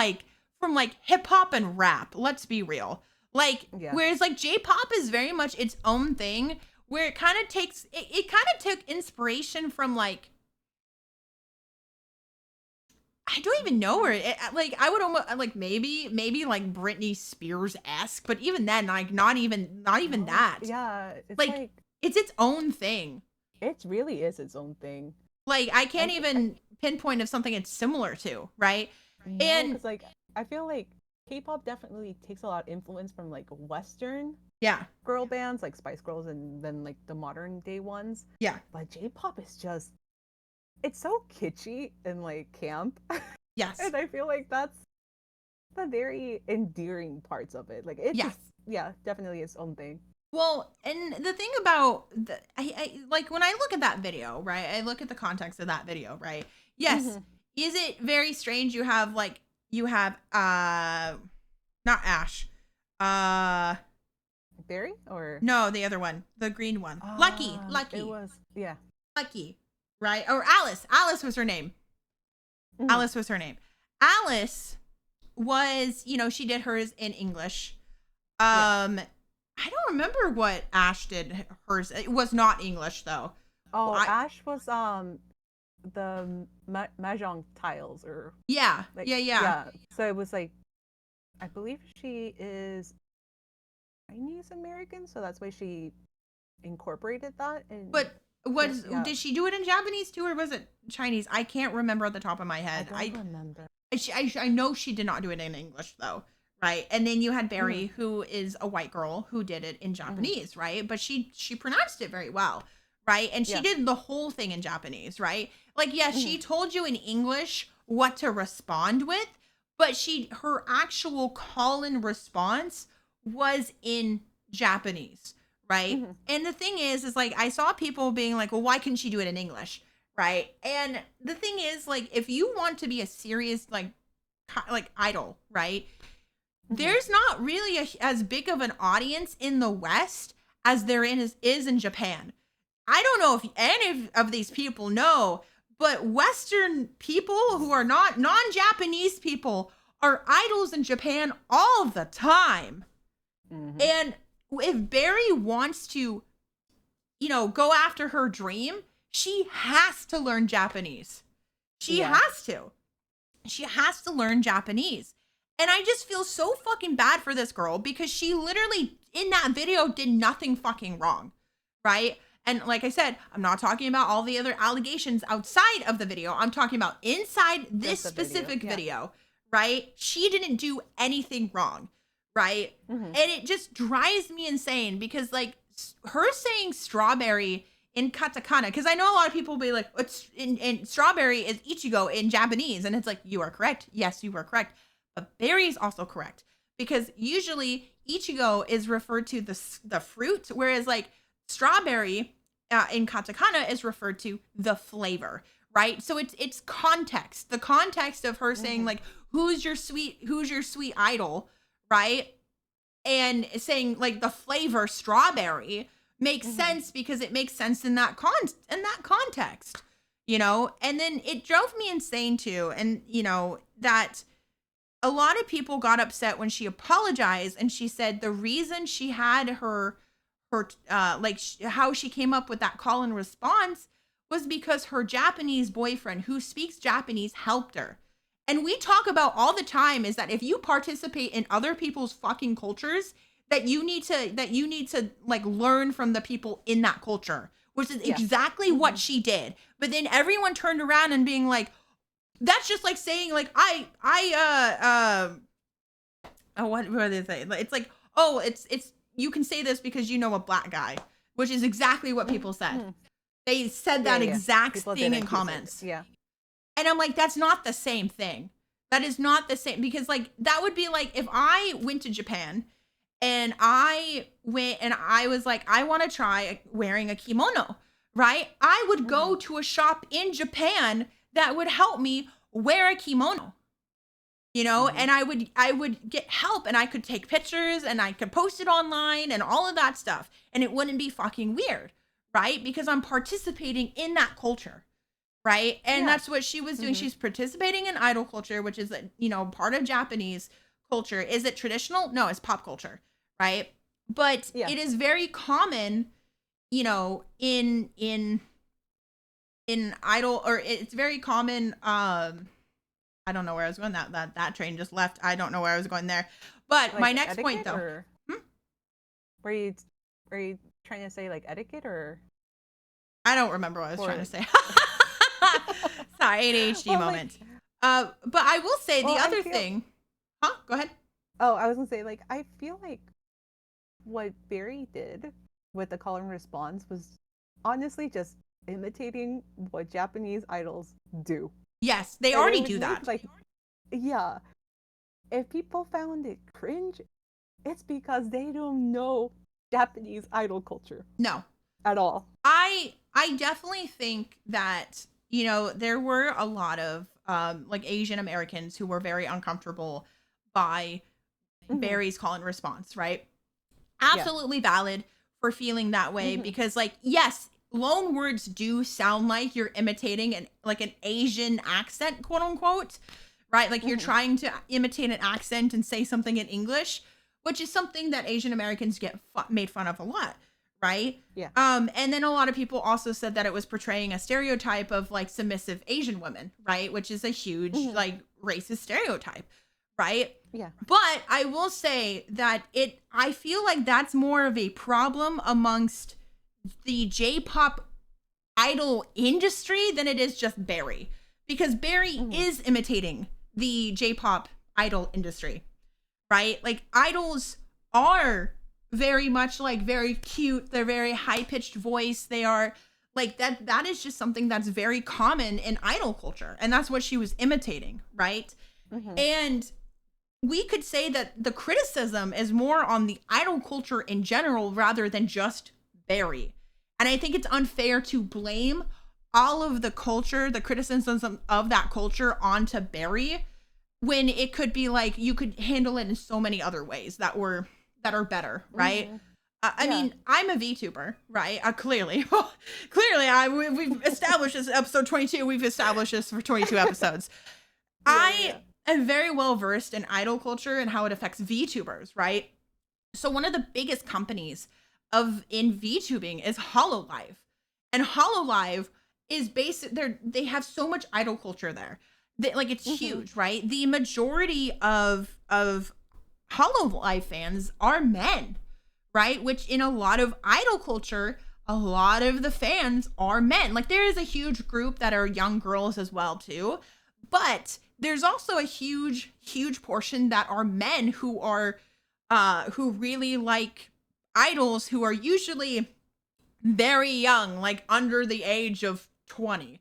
hip hop and rap. Let's be real. Like Yeah. whereas like J-pop is very much its own thing, where it kind of takes it kind of took inspiration from like I don't even know where like I would almost like maybe like Britney Spears esque, but even then like not even No. that. Yeah, it's Like like it's its own thing. it really is its own thing. Like I can't I even pinpoint of something it's similar to, right? no, And because like I feel like K-pop definitely takes a lot of influence from like Western yeah, girl bands like Spice Girls and then like the modern day ones. yeah, But J-pop is just it's so kitschy and like camp. yes, And I feel like that's the very endearing parts of it. Like it yes, just yeah, definitely its own thing. Well, and the thing about I like when I look at that video, right? I look at the context of that video, right? Yes, Hmm. is it very strange? You have not Ash, uh Barry or no, the other one, the green one, Lucky, it Lucky, was, yeah. Lucky, right? Or Alice. Alice was her name. Hmm. Alice was her name. Alice was, she did hers in English. Yeah. I don't remember what Ash did hers. It was not English though. Well, Oh, Ash was the mahjong tiles, or yeah, like, yeah. yeah. So it was like, I believe she is Chinese American, so that's why she incorporated that. And But was yeah, did she do it in Japanese too, or was it Chinese? I can't remember at the top of my I head. don't remember. I know she did not do it in English though, right? And then you had Hmm. Barry, who is a white girl who did it in Hmm. Japanese, right? But she pronounced it very well, right? And she Yeah. did the whole thing in Japanese, right? Like, yes, Hmm. she told you in English what to respond with, but her actual call and response was in Japanese, right? Hmm. And the thing is like I saw people being like, well, why couldn't she do it in English? Right. And the thing is, like, if you want to be a serious, like idol, right? Hmm. There's not really as big of an audience in the West as there is in Japan. I don't know if any of these people know, but Western people who are not non-Japanese people are idols in Japan all the time. Hmm. And if Barry wants to, go after her dream, she has to learn Japanese. She Yeah. has to. She has to learn Japanese. And I just feel so fucking bad for this girl because she literally in that video did nothing fucking wrong. Right? And like I said, I'm not talking about all the other allegations outside of the video. I'm talking about inside this Just the video. specific Yeah. video, right? She didn't do anything wrong, right? Hmm. And it just drives me insane because like her saying strawberry in katakana, because I know a lot of people will be like, it's in strawberry is ichigo in Japanese, and it's like, you are correct. Yes, you are correct. But berry is also correct because usually ichigo is referred to the fruit, whereas like strawberry in katakana is referred to the flavor, right? So it's context. The context of her saying Hmm. like, who's your sweet idol, right? And saying like the flavor strawberry makes Hmm. sense because it makes sense in that context, and then it drove me insane too. And that a lot of people got upset when she apologized and she said the reason she had her how she came up with that call and response was because her Japanese boyfriend who speaks Japanese helped her. And we talk about all the time is that if you participate in other people's fucking cultures, that you need to like learn from the people in that culture, which is Yeah. exactly Hmm. what she did. But then everyone turned around and being like, that's just like saying like what do they say? It's like, oh, it's you can say this because you know a black guy, which is exactly what people said. Hmm. They said Yeah. that Yeah. exact People thing in didn't use it. comments. Yeah. And I'm like, that's not the same thing. That is not the same because like that would be like if I went to Japan and I went and I was like, I want to try wearing a kimono, right? I would Hmm. go to a shop in Japan that would help me wear a kimono, Hmm. and I would get help and I could take pictures and I could post it online and all of that stuff. And it wouldn't be fucking weird, right? Because I'm participating in that culture. Right. And Yeah. that's what she was doing. Hmm. She's participating in idol culture, which is, part of Japanese culture. Is it traditional? No, it's pop culture. Right. But Yeah. it is very common, in idol, or it's very common. I don't know where I was going. That train just left. I don't know where I was going there. But my Like next point etiquette, though. or Hmm? were you were you trying to say like etiquette, I don't remember what I was trying to or say. Sorry, ADHD well, like, moment. But I will say the well, I other feel. thing. Huh? Go ahead. Oh, I was gonna say, like, I feel like what Barry did with the call and response was honestly just imitating what Japanese idols do. Yes, they And it already would do make that. like, yeah, if people found it cringe, it's because they don't know Japanese idol culture No. at all. I definitely think that, you know, there were a lot of like Asian Americans who were very uncomfortable by Mm-hmm. Barry's call and response, right? Yeah. Absolutely valid for feeling that way Mm-hmm. because, like, yes, loan words do sound like you're imitating an Asian accent, quote unquote, right? Like you're Mm-hmm. trying to imitate an accent and say something in English, which is something that Asian Americans get made fun of a lot, right? Yeah. And then a lot of people also said that it was portraying a stereotype of like submissive Asian women, right? Which is a huge Mm-hmm. like racist stereotype, right? Yeah. But I will say that I feel like that's more of a problem amongst the J-pop idol industry than it is just Barry. Because Barry Mm-hmm. is imitating the J-pop idol industry, right? Like idols are very much like very cute, they're very high-pitched voice, they are like that is just something that's very common in idol culture. And that's what she was imitating, right? Mm-hmm. And we could say that the criticism is more on the idol culture in general rather than just Barry. And I think it's unfair to blame all of the culture, the criticism of that culture onto Barry when it could be like you could handle it in so many other ways that are better, right? Mm-hmm. I Yeah. mean, I'm a VTuber, right? Clearly, clearly, we've established this episode 22. We've established this for 22 episodes. Yeah. I am very well versed in idol culture and how it affects VTubers, right? So one of the biggest companies in VTubing is Hololive. And Hololive is they have so much idol culture there. Like it's Mm-hmm. huge, right? The majority of Hololive fans are men, right? Which in a lot of idol culture, a lot of the fans are men. Like there is a huge group that are young girls as well too. But there's also a huge portion that are men who really like idols who are usually very young, like under the age of 20,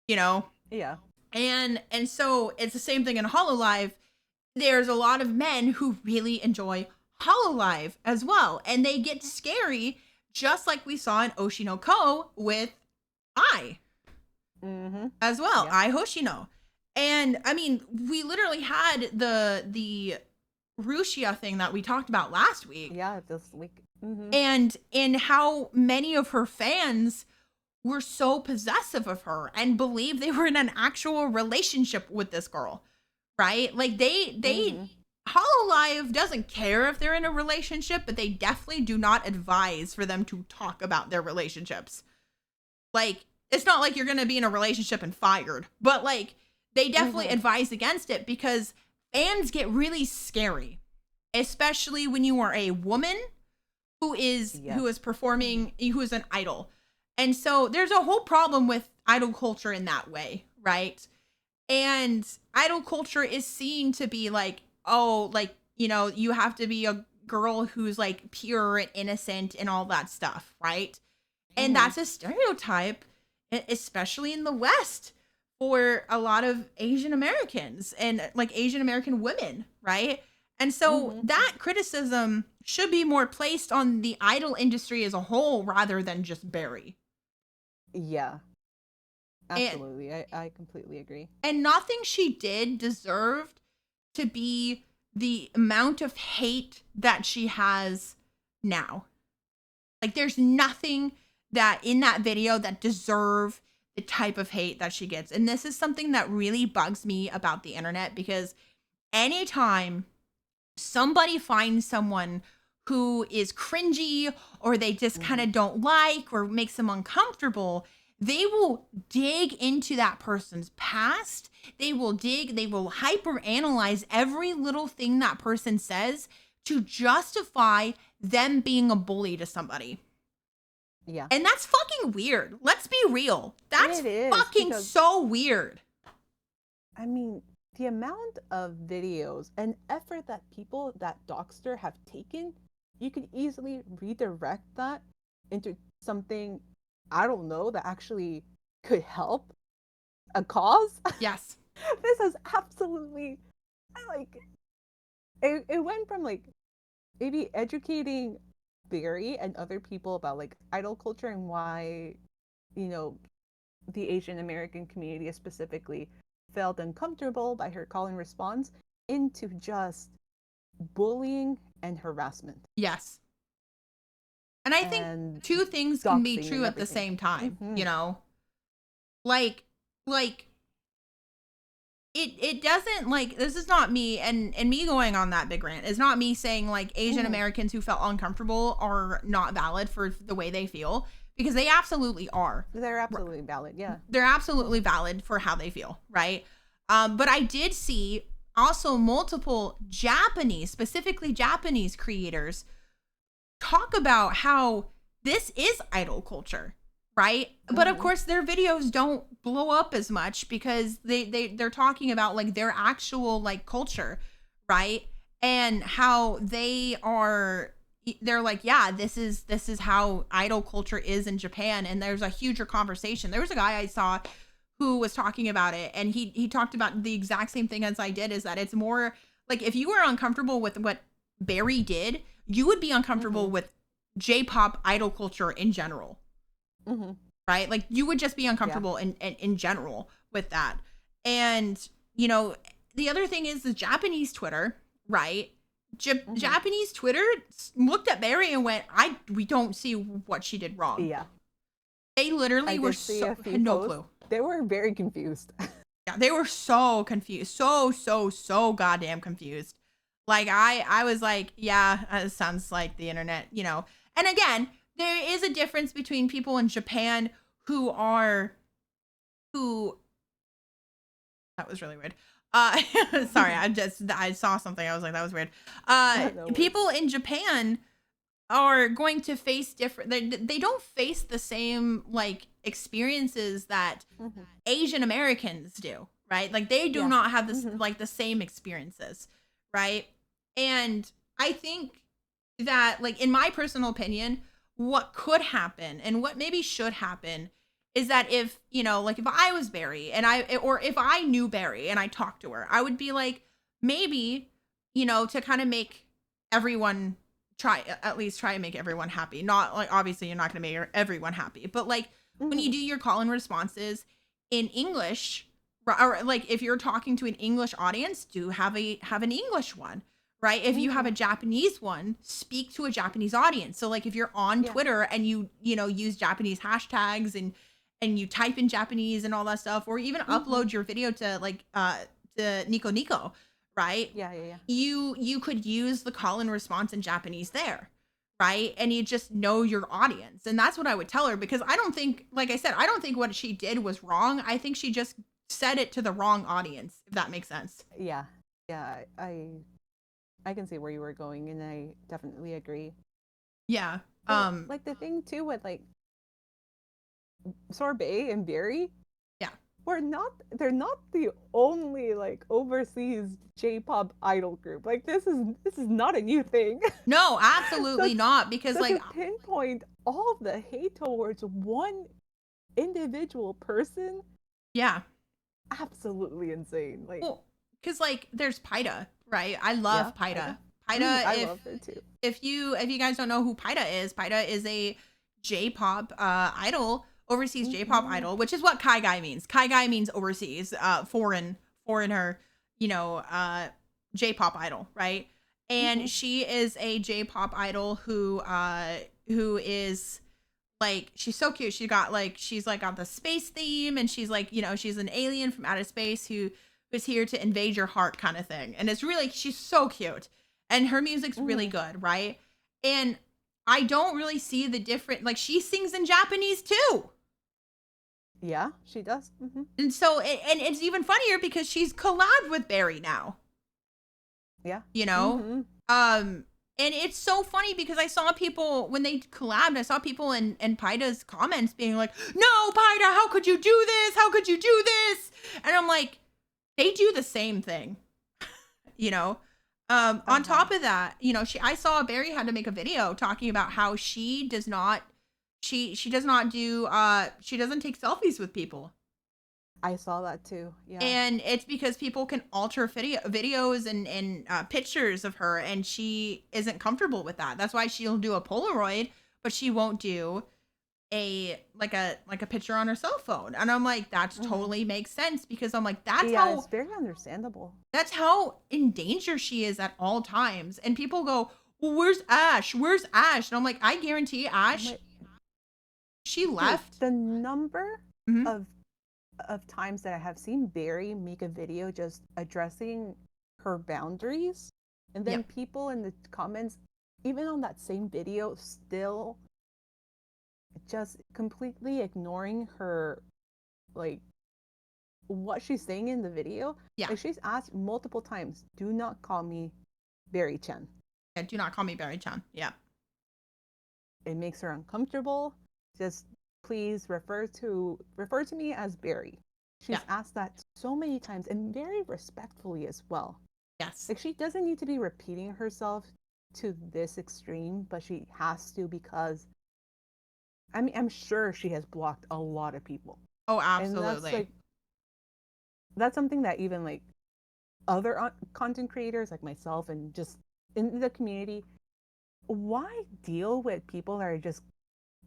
you know? Yeah. And so it's the same thing in Hololive. There's a lot of men who really enjoy Hololive as well. And they get scary, just like we saw in Oshinoko with I Mm-hmm. as well. Yeah. I Hoshino. And I mean, we literally had the Rushia thing that we talked about last week. Yeah. This week. Mm-hmm. And how many of her fans were so possessive of her and believed they were in an actual relationship with this girl, right? Like they Mm-hmm. Hololive doesn't care if they're in a relationship, but they definitely do not advise for them to talk about their relationships. Like it's not like you're going to be in a relationship and fired, but like they definitely Mm-hmm. advise against it because fans get really scary, especially when you are a woman Yes. who is performing, who is an idol. And so there's a whole problem with idol culture in that way, right? And idol culture is seen to be like, oh, like, you know, you have to be a girl who's like pure and innocent and all that stuff, right? And Mm-hmm. that's a stereotype, especially in the West, for a lot of Asian Americans and like Asian American women, right? And so Mm-hmm. that criticism should be more placed on the idol industry as a whole rather than just Barry. Yeah. And Absolutely. I completely agree. and nothing she did deserved to be the amount of hate that she has now. Like there's nothing that in that video that deserve the type of hate that she gets. And this is something that really bugs me about the internet because anytime somebody finds someone who is cringy or they just kind Mm-hmm. of don't like or makes them uncomfortable, they will dig into that person's past. They will hyper analyze every little thing that person says to justify them being a bully to somebody. Yeah. And that's fucking weird. Let's be real. That's It is fucking because so weird. I mean the amount of videos and effort that people that Dockster have taken, you could easily redirect that into something I don't know that actually could help a cause. Yes. This is absolutely I like it went from like maybe educating Barry and other people about like idol culture and why, you know, the Asian American community specifically felt uncomfortable by her call and response into just bullying and harassment Yes. And I think and two things can be doxing true and at the everything. same time, Mm-hmm. you know? Like it doesn't, like, this is not me, and me going on that big rant is not me saying like Asian Mm-hmm. Americans who felt uncomfortable are not valid for the way they feel, because they absolutely are. They're absolutely valid. Yeah. They're absolutely valid for how they feel, right? But I did see also multiple Japanese, specifically Japanese creators talk about how this is idol culture, right? But of Mm-hmm. course their videos don't blow up as much because they're talking about like their actual like culture, right? And how they're like, yeah, this is how idol culture is in Japan. And there's a huger conversation. There was a guy I saw who was talking about it, and he talked about the exact same thing as I did, is that it's more like, if you were uncomfortable with what Barry did, you would be uncomfortable Mm-hmm. with J-pop idol culture in general, Mm-hmm. right? Like you would just be Yeah. uncomfortable in general with that. And you know, the other thing is the Japanese Twitter, right? Mm-hmm. Japanese Twitter looked at Barry and went, we don't see what she did wrong. Yeah. They literally I were did see a few had no posts. clue. They were very confused. Yeah, they were so confused. So goddamn confused. Like I was like, yeah, it sounds like the internet, you know. And again, there is a difference between people in Japan who are who that was really weird. Uh sorry, I saw something. I was like, that was weird. No worries. People in Japan are going to face different, they don't face the same like experiences that Mm-hmm. Asian Americans do, right? Like they do Yeah. not have this Mm-hmm. like the same experiences, right? And I think that, like, in my personal opinion, what could happen and what maybe should happen is that, if, you know, like if I was Barry and or if I knew Barry and I talked to her, I would be like, maybe, you know, to kind of make everyone at least try and make everyone happy. Not like, obviously you're not going to make everyone happy, but like when Mm-hmm. you do your call and responses in English, or like if you're talking to an English audience, do have an English one, right? If you have Mm-hmm. a Japanese one, speak to a Japanese audience. So like if you're on Yeah. Twitter and you know, use Japanese hashtags and you type in Japanese and all that stuff, or even Mm-hmm. upload your video to like to Nico Nico, right? Yeah. Yeah. Yeah. You could use the call and response in Japanese there, right? And you just know your audience. And that's what I would tell her, because I don't think, like I said, I don't think what she did was wrong. I think she just said it to the wrong audience, if that makes sense. Yeah. Yeah. I can see where you were going, and I definitely agree. Yeah. But like the thing too with like Sorbet and Berry, Yeah. they're not the only like overseas J-pop idol group. Like this is not a new thing. No, absolutely so, not. Because so like, to pinpoint all of the hate towards one individual person, yeah. absolutely insane. Like Well, because like there's Paida, right? I yeah, love Paida. Paida, I love her too. if you guys don't know who Paida is a J-pop idol, overseas J-pop Mm-hmm. idol, which is what kaigai means. Kaigai means overseas, foreigner, you know, J-pop idol, right? Mm-hmm. And she is a J-pop idol who is like, she's so cute. She's like got the space theme, and she's like, you know, she's an alien from outer space who's here to invade your heart, kind of thing. And it's really, she's so cute. And her music's really Mm-hmm. good, right? And I don't really see the different, like she sings in Japanese too. Yeah, she does. Mm-hmm. And so and it's even funnier because she's collabed with Barry now, Yeah. you know? Mm-hmm. And it's so funny because I saw people when they collabed, I saw people in Paida's comments being like, "No, Paida, how could you do this? How could you do this?" And I'm like, they do the same thing, you know? On top of that, you know, I saw Barry had to make a video talking about how she does not, she does not do, she doesn't take selfies with people. I saw that too. Yeah. And it's because people can alter videos and pictures of her, and she isn't comfortable with that. That's why she'll do a Polaroid, but she won't do a picture on her cell phone. And I'm like, that Hmm. totally makes sense, because I'm like, Yeah, it's very understandable. that's how in danger she is at all times. And people go, well, where's Ash? Where's Ash? And I'm like, I guarantee I'm Ash, like, she dude, left. the number Mhm. of times that I have seen Barry make a video just addressing her boundaries, and then Yep. people in the comments, even on that same video, still just completely ignoring her, like what she's saying in the video. Yeah. Like she's asked multiple times, "Do not call me Barry Chen." Yeah. Do not call me Barry Chan. Yeah. It makes her uncomfortable. Just please refer to me as Barry. Yeah. She's asked that so many times and very respectfully as well. Yes. Like she doesn't need to be repeating herself to this extreme, but she has to because I mean I'm sure she has blocked a lot of people. Oh, And absolutely. that's something that even like other content creators like myself and just in the community, why deal with people that are just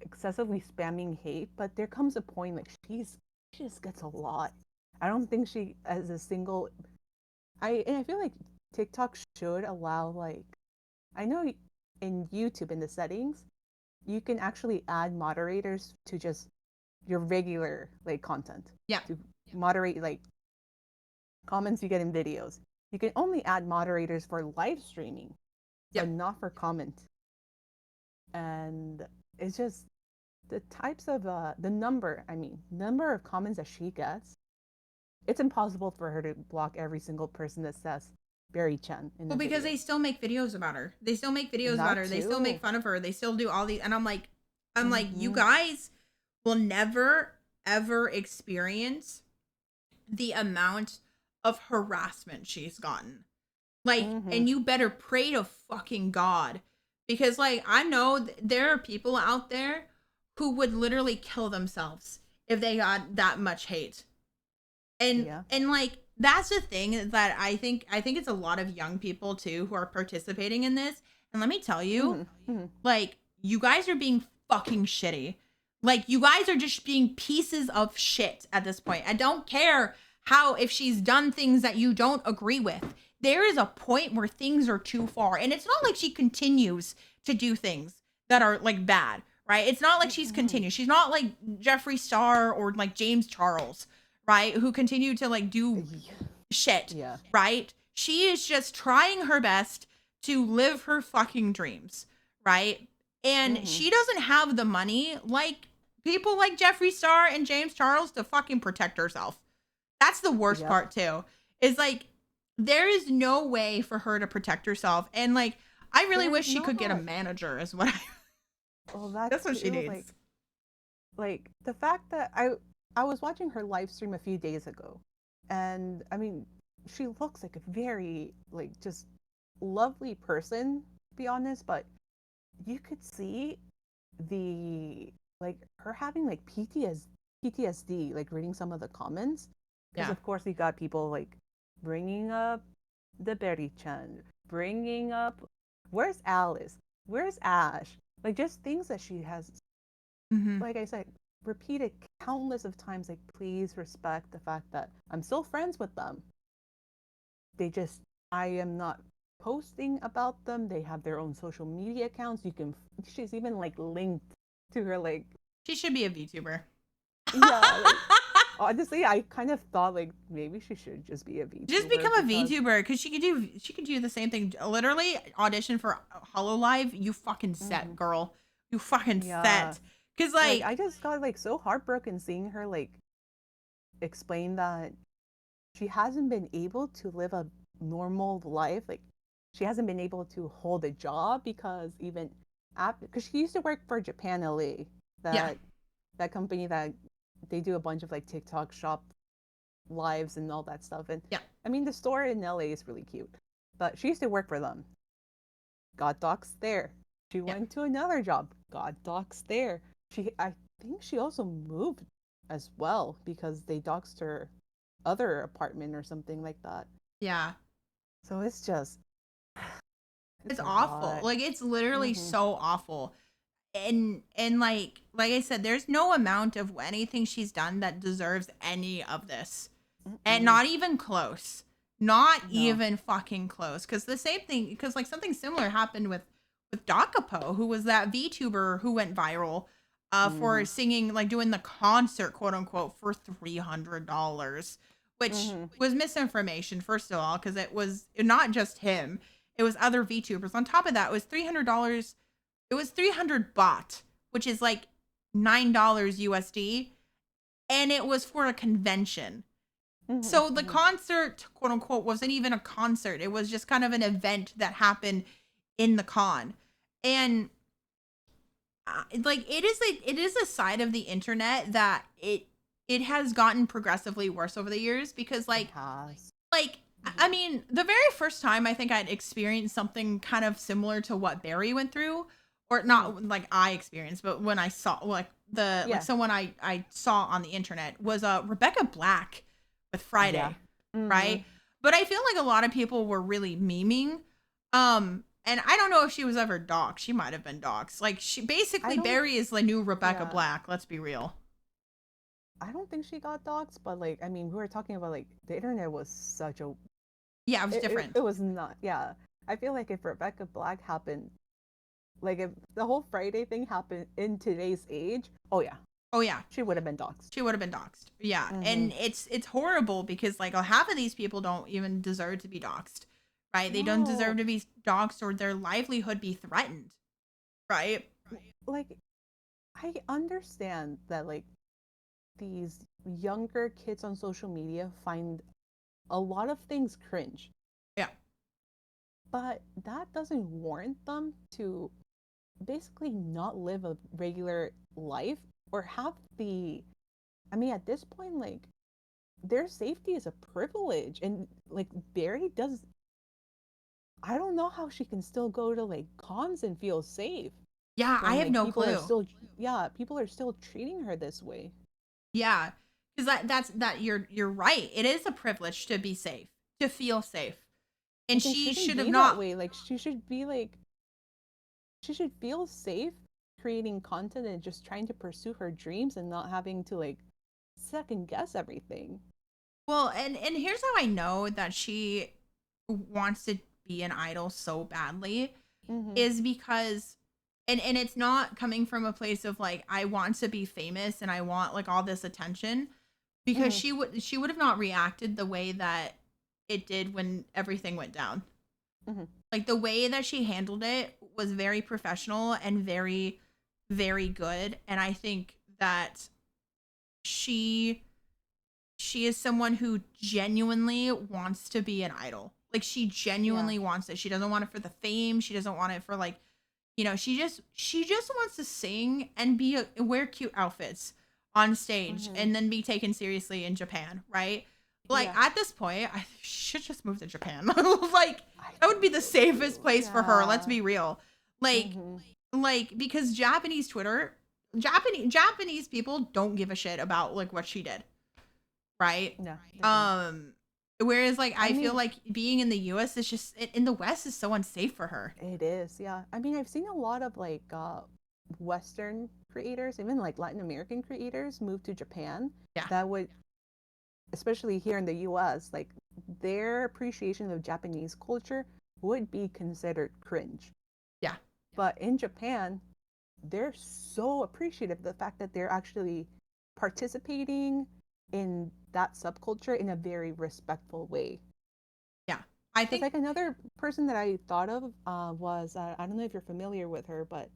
excessively spamming hate? But there comes a point like she just gets a lot. I don't think she as a single I feel like TikTok should allow like I know in YouTube in the settings you can actually add moderators to just your regular like content Yeah. to moderate like comments you get in videos. You can only add moderators for live streaming, but Yep. not for comment. And it's just the types of number of comments that she gets. It's impossible for her to block every single person that says Barry Chen in Well, a because video. they still make videos about her. They still make videos about That her. They still make too. fun of her. They still do all these. And I'm like, you Mm-hmm. guys will never ever experience the amount of harassment she's gotten. Like, Mm-hmm. and you better pray to fucking God, because like I know there are people out there who would literally kill themselves if they got that much hate. and Yeah. and like that's the thing that I think it's a lot of young people too who are participating in this. And let me tell you, Mm-hmm. Mm-hmm. like, you guys are being fucking shitty. Like, you guys are just being pieces of shit at this point. I don't care how, if she's done things that you don't agree with, there is a point where things are too far. And it's not like she continues to do things that are like bad, right? It's not like she's Mm-hmm. continued. She's not like Jeffree Star or like James Charles, right? Who continue to like do shit, Yeah. right? She is just trying her best to live her fucking dreams, right? And Mm-hmm. she doesn't have the money like people like Jeffree Star and James Charles to fucking protect herself. That's the worst Yep. part too. Is like, there is no way for her to protect herself. And like, I really There's wish she could get a not. manager is what I Well, that that's what she too. needs. Like the fact that I was watching her live stream a few days ago, and I mean, she looks like a very like just lovely person, to be honest, but you could see the like her having like PTSD, like reading some of the comments, because Yeah. of course you got people like bringing up the Berry Chan, bringing up where's Alice, where's Ash, like just things that she has, Mm-hmm. like I said, repeated countless of times, like please respect the fact that I'm still friends with them. They just I am not posting about them. They have their own social media accounts. You can she's even like linked to her like She should be a VTuber. yeah, like honestly I kind of thought like maybe she should just be a Just VTuber become a because VTuber, because she could do the same thing. Literally audition for Hollow Live. You fucking set, mhm, girl. You fucking yeah, set. Cause like like, I just got like so heartbroken seeing her like explain that she hasn't been able to live a normal life. Like she hasn't been able to hold a job because even after, because she used to work for Japan LA, yeah, that company that they do a bunch of like TikTok shop lives and all that stuff. And yeah, I mean, the store in LA is really cute, but she used to work for them. Got docs there. She yeah. went to another job. Got docs there. I think she also moved as well because they doxed her other apartment or something like that. Yeah. So it's just it's It's a awful. lot. Like it's literally Mm-hmm. so awful. And like I said, there's no amount of anything she's done that deserves any of this. And Mm-mm. not even close. Not No. even fucking close. Cause the same thing, because like something similar happened with Dakapo, who was that VTuber who went viral for Mm-hmm. singing, like doing the concert, quote unquote, for $300, which Mm-hmm. was misinformation, first of all, because it was not just him, it was other VTubers. On top of that, it was $300. It was 300 baht, which is like $9 USD, and it was for a convention. So the Mm-hmm. concert, quote unquote, wasn't even a concert. It was just kind of an event that happened in the con. And like it is a side of the internet that it has gotten progressively worse over the years because It like has. like I mean, the very first time I think I'd experienced something kind of similar to what Barry went through, or Mm-hmm. not like I experienced, but when I saw like the like Yeah. someone I saw on the internet was Rebecca Black with Yeah. Friday, Mm-hmm. right? But I feel like a lot of people were really memeing. And I don't know if she was ever doxxed. She might have been doxxed. Like she I basically don't. Barry is the new Rebecca Yeah. Black. Let's be real. I don't think she got doxxed, but like, I mean, we were talking about like the internet was such a. Yeah, it was It different. was not. Yeah. I feel like if Rebecca Black happened, like if the whole Friday thing happened in today's age, oh yeah, Oh yeah, she would have been doxxed. she would have been doxxed. Yeah, Mm-hmm. and it's horrible because like half of these people don't even deserve to be doxxed, right? They don't deserve No, to be doxxed or their livelihood be threatened, right? like I understand that like these younger kids on social media find a lot of things cringe, Yeah, but that doesn't warrant them to basically not live a regular life or have the. I mean, at this point, like their safety is a privilege, and like Barry does. I don't know how she can still go to like cons and feel safe yeah. I when have like no people are clue. still, yeah, people are still treating her this way. Yeah, because that's you're right. It is a privilege to be safe, to feel safe, and Like it she shouldn't should have be that not. way. Like she should be like she should feel safe creating content and just trying to pursue her dreams and not having to like second guess everything. Well, and here's how I know that she wants to be an idol so badly Mm-hmm. is because and it's not coming from a place of like I want to be famous and I want like all this attention because Mm-hmm. she would have not reacted the way that it did when everything went down. Mm-hmm. Like the way that she handled it was very professional and very very good, and I think that she she is someone who genuinely wants to be an idol. Like she Yeah. genuinely wants it. She doesn't want it for the fame. She doesn't want it for like, she just wants to sing and wear cute outfits on stage Mm-hmm. and then be taken seriously in Japan, right? Like Yeah. at this point, I should just move to Japan. Like I that would do be the safest too. place for her. Let's Yeah. be real. Like Mm-hmm. like because Japanese Twitter, Japanese people don't give a shit about like what she did, right? No, they don't. Um, whereas like I I feel mean, like being in the US is just in the West is so unsafe for her. it is, yeah. I mean, I've seen a lot of like Western creators, even like Latin American creators, move to Japan. Yeah. That would, especially here in the US, like their appreciation of Japanese culture would be considered cringe. Yeah. But in Japan, they're so appreciative of the fact that they're actually participating in that subculture in a very respectful way. Yeah. I Because think like another person that I thought of was I don't know if you're familiar with her, but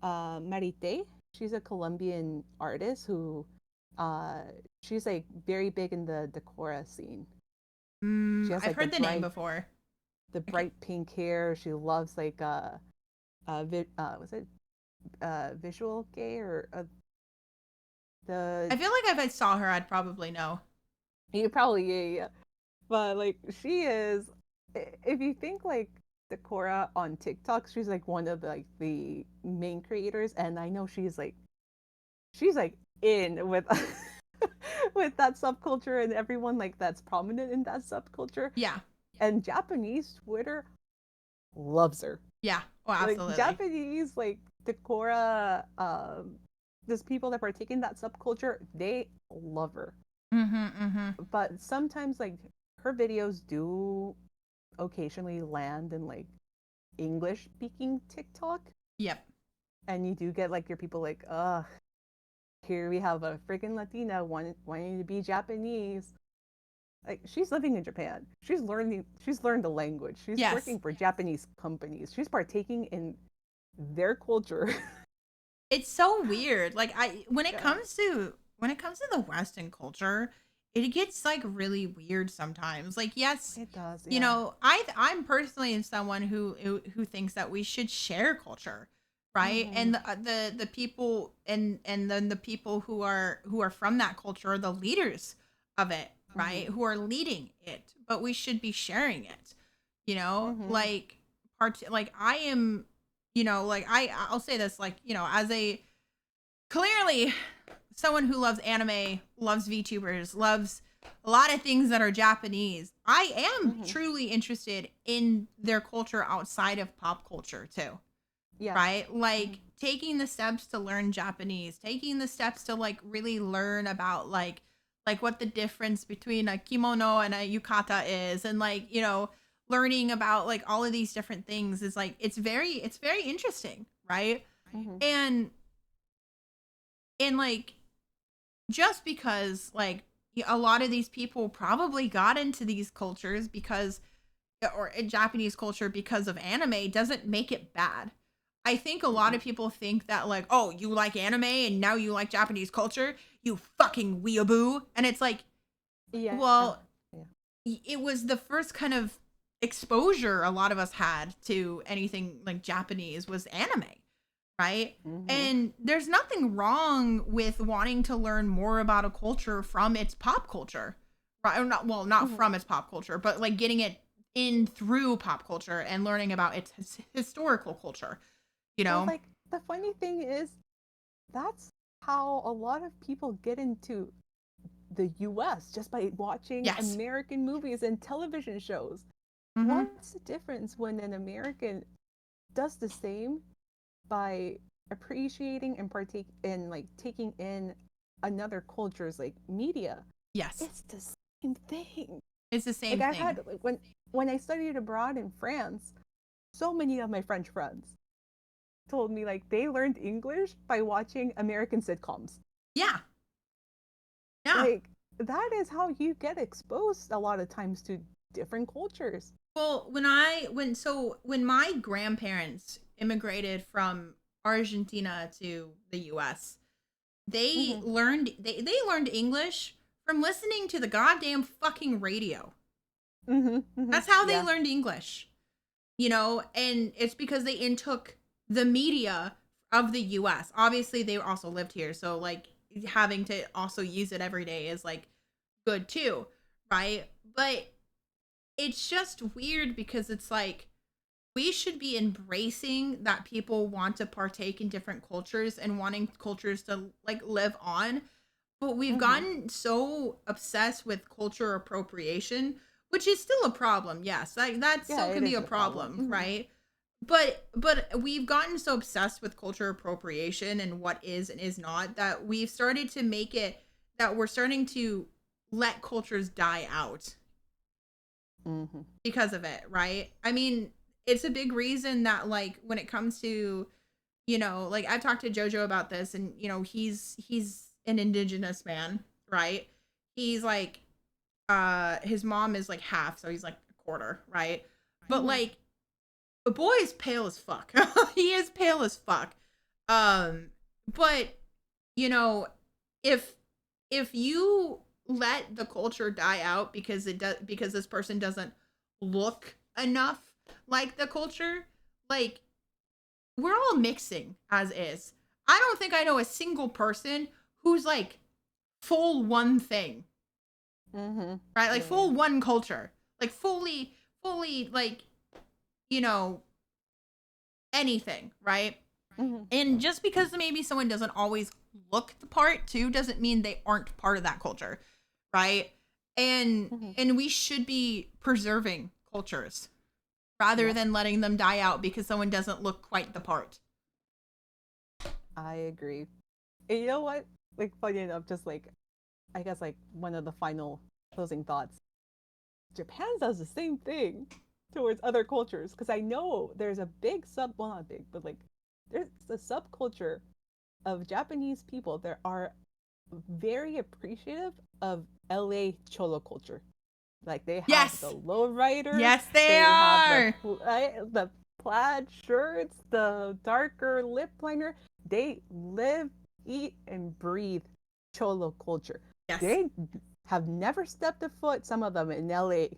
Marite. She's a Colombian artist who uh, she's like very big in the decora scene. She has I've like heard the name before. the I can't, bright pink hair. She loves like was it visual gay or the I feel like if I saw her, I'd probably know. you probably yeah. But like she is, if you think like Decora on TikTok, she's like one of like the main creators, and I know she's like in with with that subculture and everyone like that's prominent in that subculture. Yeah. And Japanese Twitter loves her. Yeah. Oh, Like absolutely. Japanese, like Decora, just people that partake in that subculture, they love her. Mm-hmm. Mm-hmm. But sometimes like her videos do occasionally land in like English speaking TikTok. Yep. And you do get like your people like, ugh, here we have a freaking Latina wanting to be Japanese. Like she's living in Japan. She's learned the language. She's Yes. working for Japanese companies. She's partaking in their culture. It's so weird. Like when it Yeah. comes to the Western culture, it gets like really weird sometimes. Like yes, It does, you yeah. know, I'm personally someone who thinks that we should share culture, right? Mm-hmm. And the people and then the people who are from that culture are the leaders of it, Mm-hmm. right? Who are leading it, but we should be sharing it. You know, Mm-hmm. like like I am, like I'll say this, like, as a clearly someone who loves anime, loves VTubers, loves a lot of things that are Japanese. I am Mm-hmm. truly interested in their culture outside of pop culture too, Yes. right? Mm-hmm. Like taking the steps to learn Japanese, taking the steps to like really learn about like what the difference between a kimono and a yukata is, and like, learning about like all of these different things is like it's very interesting, right? Mm-hmm. And like just because like a lot of these people probably got into these cultures because or in Japanese culture because of anime doesn't make it bad. I think a lot Mm-hmm. of people think that like, oh, you like anime and now you like Japanese culture, you fucking weeaboo. And it's like, Yeah. well, Yeah. it was the first kind of exposure a lot of us had to anything like Japanese was anime, right? Mm-hmm. And there's nothing wrong with wanting to learn more about a culture from its pop culture, right? Or not, well, not Mm-hmm. from its pop culture, but like getting it in through pop culture and learning about its historical culture, you Well, know? like the funny thing is that's how a lot of people get into the US just by watching Yes. American movies and television shows. Mm-hmm. What's the difference when an American does the same by appreciating and partake in like taking in another culture's like media? Yes. It's the same thing. It's the Like same I've had thing. like when I studied abroad in France, so many of my French friends told me like they learned English by watching American sitcoms. Yeah. Yeah. Like that is how you get exposed a lot of times to different cultures. Well, when my grandparents immigrated from Argentina to the US, Mm-hmm. they learned English from listening to the goddamn fucking radio. Mm-hmm. Mm-hmm. That's how they Yeah. learned English. And it's because they intook the media of the US. Obviously, they also lived here, so like having to also use it every day is like good too, right? But it's just weird because it's like we should be embracing that people want to partake in different cultures and wanting cultures to like live on, but we've Mm-hmm. gotten so obsessed with culture appropriation, which is still a problem. Yes, that Yeah, still it can be is a a problem. problem, Mm-hmm. right? But we've gotten so obsessed with culture appropriation and what is and is not that we've started to make it that we're starting to let cultures die out Mm-hmm. because of it, right? I mean, it's a big reason that like when it comes to, like I've talked to Jojo about this, and he's an indigenous man, right? He's like his mom is like half, so he's like a quarter, right? But Mm-hmm. like the boy is pale as fuck. He is pale as fuck. Um but you know, if you let the culture die out because because this person doesn't look enough like the culture, like we're all mixing as is. I don't think I know a single person who's like full one thing, Mm-hmm. right? Like Yeah, yeah. full one culture, like fully like you know anything, right? Mhm. And just because maybe someone doesn't always look the part too doesn't mean they aren't part of that culture, right? And Mhm. and we should be preserving cultures rather Yeah, than letting them die out because someone doesn't look quite the part. I agree. And you know what? Like, funny enough, just like, I guess, like, one of the final closing thoughts. Japan does the same thing towards other cultures. Because I know there's a big well, not big, but like, there's a subculture of Japanese people that are very appreciative of LA cholo culture. Like they have the Yes. lowriders, Yes, they they have are. the plaid shirts, the darker lip liner. They live, eat, and breathe cholo culture. Yes. They have never stepped a foot, some of them, in LA,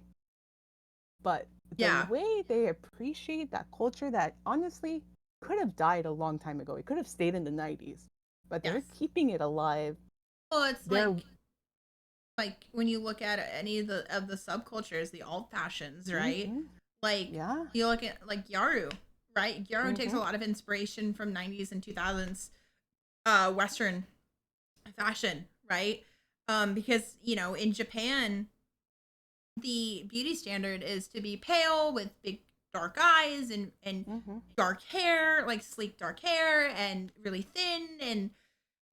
but the Yeah. way they appreciate that culture that honestly could have died a long time ago. It could have stayed in the 90s, but they're Yes. keeping it alive. Well, it's They're like when you look at any of the subcultures, the alt fashions, right? mm-hmm, Like yeah. you look at like Gyaru, right? Gyaru takes a Mm-hmm, lot of inspiration from 90s and 2000s Western fashion, right? Because in Japan, the beauty standard is to be pale with big dark eyes and mm-hmm, dark hair, like sleek dark hair, and really thin, and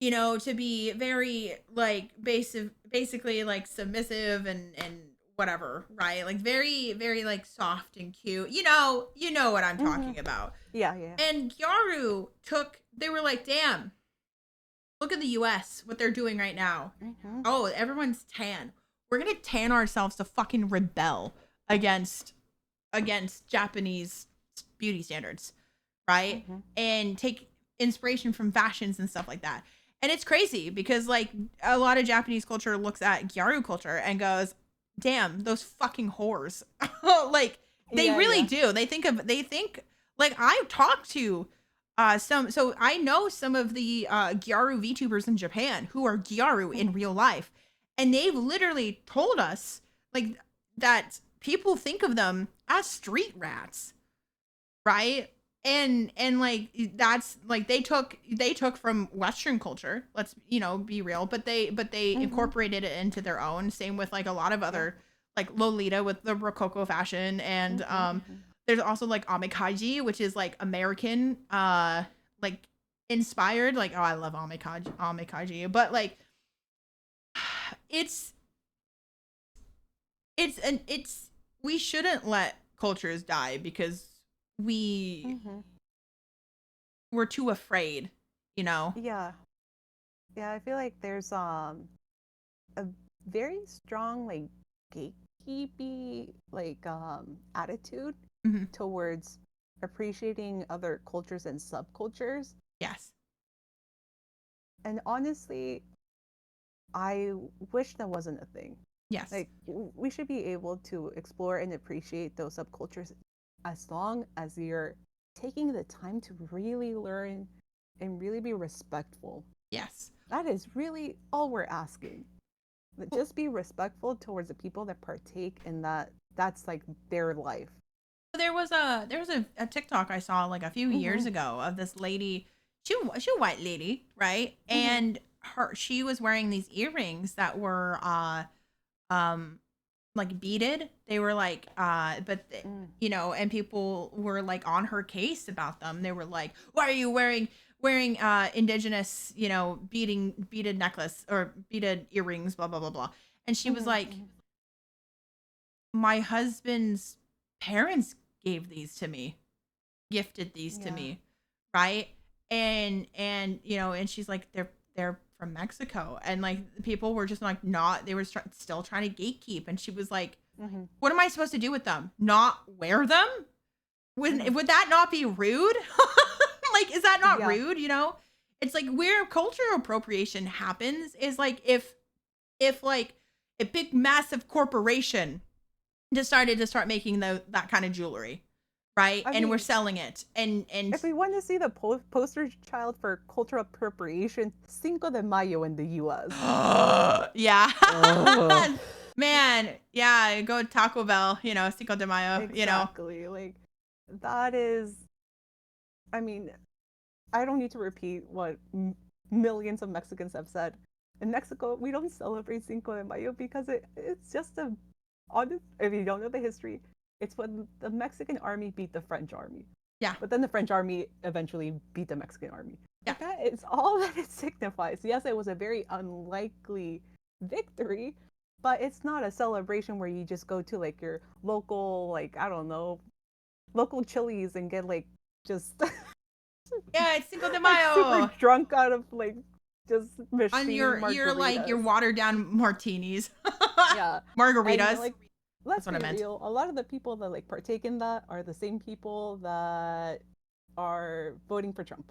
to be very like basically like submissive and whatever, right? Like very, very like soft and cute. You know what I'm mm-hmm. talking about. Yeah, yeah. And Gyaru they were like, damn, look at the US, what they're doing right now. Mm-hmm, Oh, everyone's tan. We're gonna tan ourselves to fucking rebel against Japanese beauty standards, right? mm-hmm, And take inspiration from fashions and stuff like that. And it's crazy because like a lot of Japanese culture looks at Gyaru culture and goes, "Damn, those fucking whores." Like they yeah, really yeah. do. They think like I've talked to some so I know some of the Gyaru VTubers in Japan who are Gyaru in Mm-hmm, real life. And they've literally told us like that people think of them as street rats, right? And like that's like they took from Western culture, let's be real, but they mm-hmm. incorporated it into their own. Same with like a lot of Yeah. other, like Lolita with the Rococo fashion, and Mm-hmm, mm-hmm. there's also like amikaji, which is like American like inspired. Like, oh, I love amikaji, but like it's it's we shouldn't let cultures die because we Mm-hmm. we're too afraid, you know? Yeah. Yeah, I feel like there's a very strong like gatekeepy like attitude Hmm. towards appreciating other cultures and subcultures. Yes. And honestly, I wish that wasn't a thing. Yes. Like we should be able to explore and appreciate those subcultures as long as you're taking the time to really learn and really be respectful. Yes. That is really all we're asking. But Well, just be respectful towards the people that partake in that. That's like their life. there was a TikTok I saw like a few Mm-hmm. years ago of this lady. She a white lady, right? Mm-hmm. And she was wearing these earrings that were um like beaded. They were like but Mm. and people were like on her case about them. They were like, why are you wearing indigenous, beaded necklace or beaded earrings, blah blah blah blah. And she was Mm-hmm. like, Mm-hmm. my husband's parents gave these to me, gifted these to Yeah. me, right? And she's like, they're from Mexico, and like people were just like not, they were still trying to gatekeep, and she was like, Mm-hmm. what am I supposed to do with them? Not wear them? Mm-hmm. Would that not be rude? Like, is that not Yeah. rude? It's like where cultural appropriation happens is like if like a big massive corporation decided to start making that kind of jewelry, right? I And we're mean, selling it, and if we want to see the poster child for cultural appropriation, Cinco de Mayo in the U.S. yeah. Ugh. Man, yeah, go to Taco Bell, Cinco de Mayo, Exactly. Like that is. I mean, I don't need to repeat what millions of Mexicans have said. In Mexico, we don't celebrate Cinco de Mayo because it's just a honest. If you don't know the history, it's when the Mexican army beat the French army. Yeah. But then the French army eventually beat the Mexican army. Yeah. That is all that it signifies. Yes, it was a very unlikely victory, but it's not a celebration where you just go to like your local, like, I don't know, local Chili's and get like just Yeah, it's Cinco de like, Mayo. super drunk out of like just On your like your watered down martinis. Yeah. Margaritas. And, like, let's That's what I be meant. real. A lot of the people that like partake in that are the same people that are voting for Trump.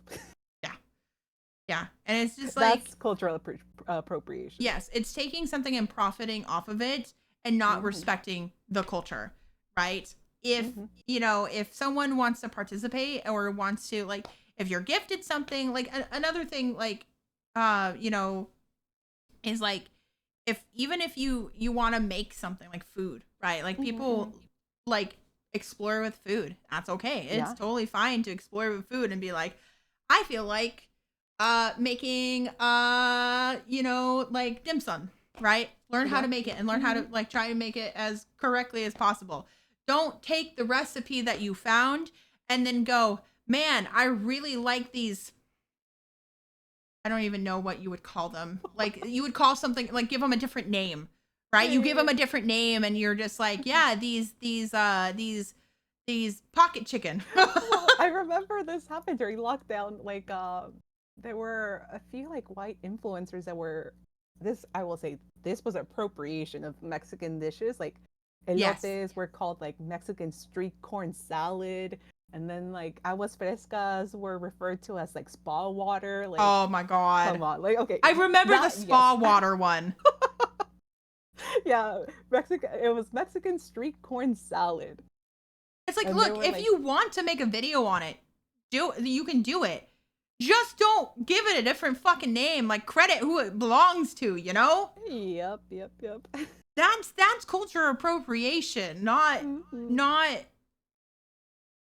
Yeah. And it's just That's like cultural appropriation. yes, it's taking something and profiting off of it and not respecting the culture, right? If you know, if someone wants to participate or wants to, like, if you're gifted something, like another thing, like you know, is like, if even if you want to make something like food, right? Like people like explore with food. That's okay. It's totally fine to explore with food and be like, I feel like making you know, like dim sum, right? Learn how to make it and learn how to like try to make it as correctly as possible. Don't take the recipe that you found and then go, man, I really like these. I don't even know what you would call them. Like you would call something, like give them a different name, right? You give them a different name and you're just like, yeah, these pocket chicken. Well, I remember this happened during lockdown. Like there were a few like white influencers that were this, I will say, this was appropriation of Mexican dishes. Like elotes were called like Mexican street corn salad. And then like aguas frescas were referred to as like spa water. Like, oh my god! Come on, like okay. I remember the spa water one. Yeah, Mexican. It was Mexican street corn salad. It's like, look, if you want to make a video on it, you can do it. Just don't give it a different fucking name. Like, credit who it belongs to, you know? Yep. That's culture appropriation, not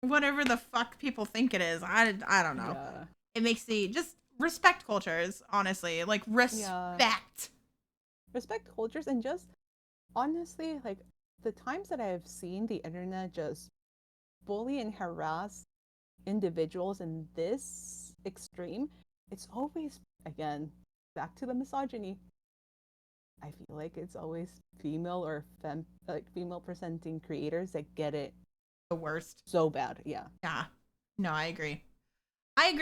whatever the fuck people think it is. I don't know. Yeah. It makes just respect cultures, honestly. Like, respect. Respect cultures, and just honestly, like, the times that I've seen the internet just bully and harass individuals in this extreme, it's always, again, back to the misogyny. I feel like it's always female or female presenting creators that get it the worst. So bad. Yeah. No, I agree. I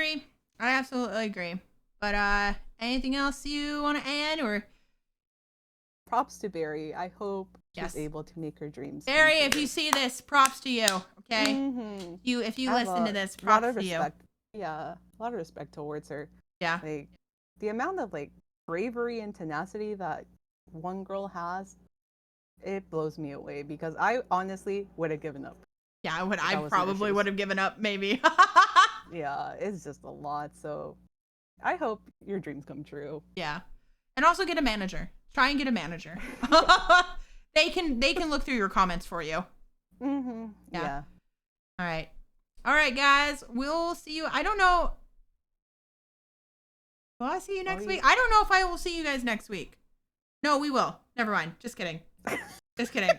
absolutely agree. But anything else you want to add, or? Props to Barry. I hope she's able to make her dreams. Barry, if you see this, props to you. Okay. If you listen to this, props to you. Yeah, a lot of respect towards her. Yeah. Like the amount of like bravery and tenacity that one girl has, it blows me away, because I honestly would have given up. Yeah, I probably would have given up, maybe. Yeah, it's just a lot. So I hope your dreams come true. Yeah. And also get a manager. Try and get a manager. They can look through your comments for you. Yeah. All right, guys. We'll see you. I don't know. Will I see you next week? I don't know if I will see you guys next week. No, we will. Never mind. Just kidding. Just kidding.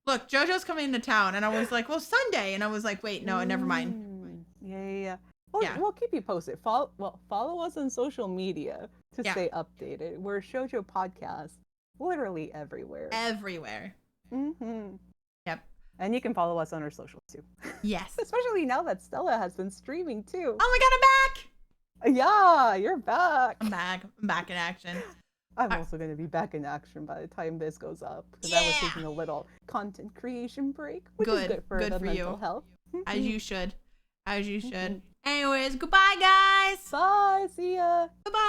Look, JoJo's coming into town, and I was like, well, Sunday. And I was like, wait, no, never mind. Yeah. We'll keep you posted. Follow us on social media to stay updated. We're Shoujo Podcast, literally everywhere. Yep. And you can follow us on our socials too. Yes. Especially now that Stella has been streaming too. Oh my god, I'm back! Yeah, you're back. I'm back in action. I'm also going to be back in action by the time this goes up, because I was taking a little content creation break, which is good for the mental health. As you should. Anyways, goodbye, guys. Bye. See ya. Bye-bye.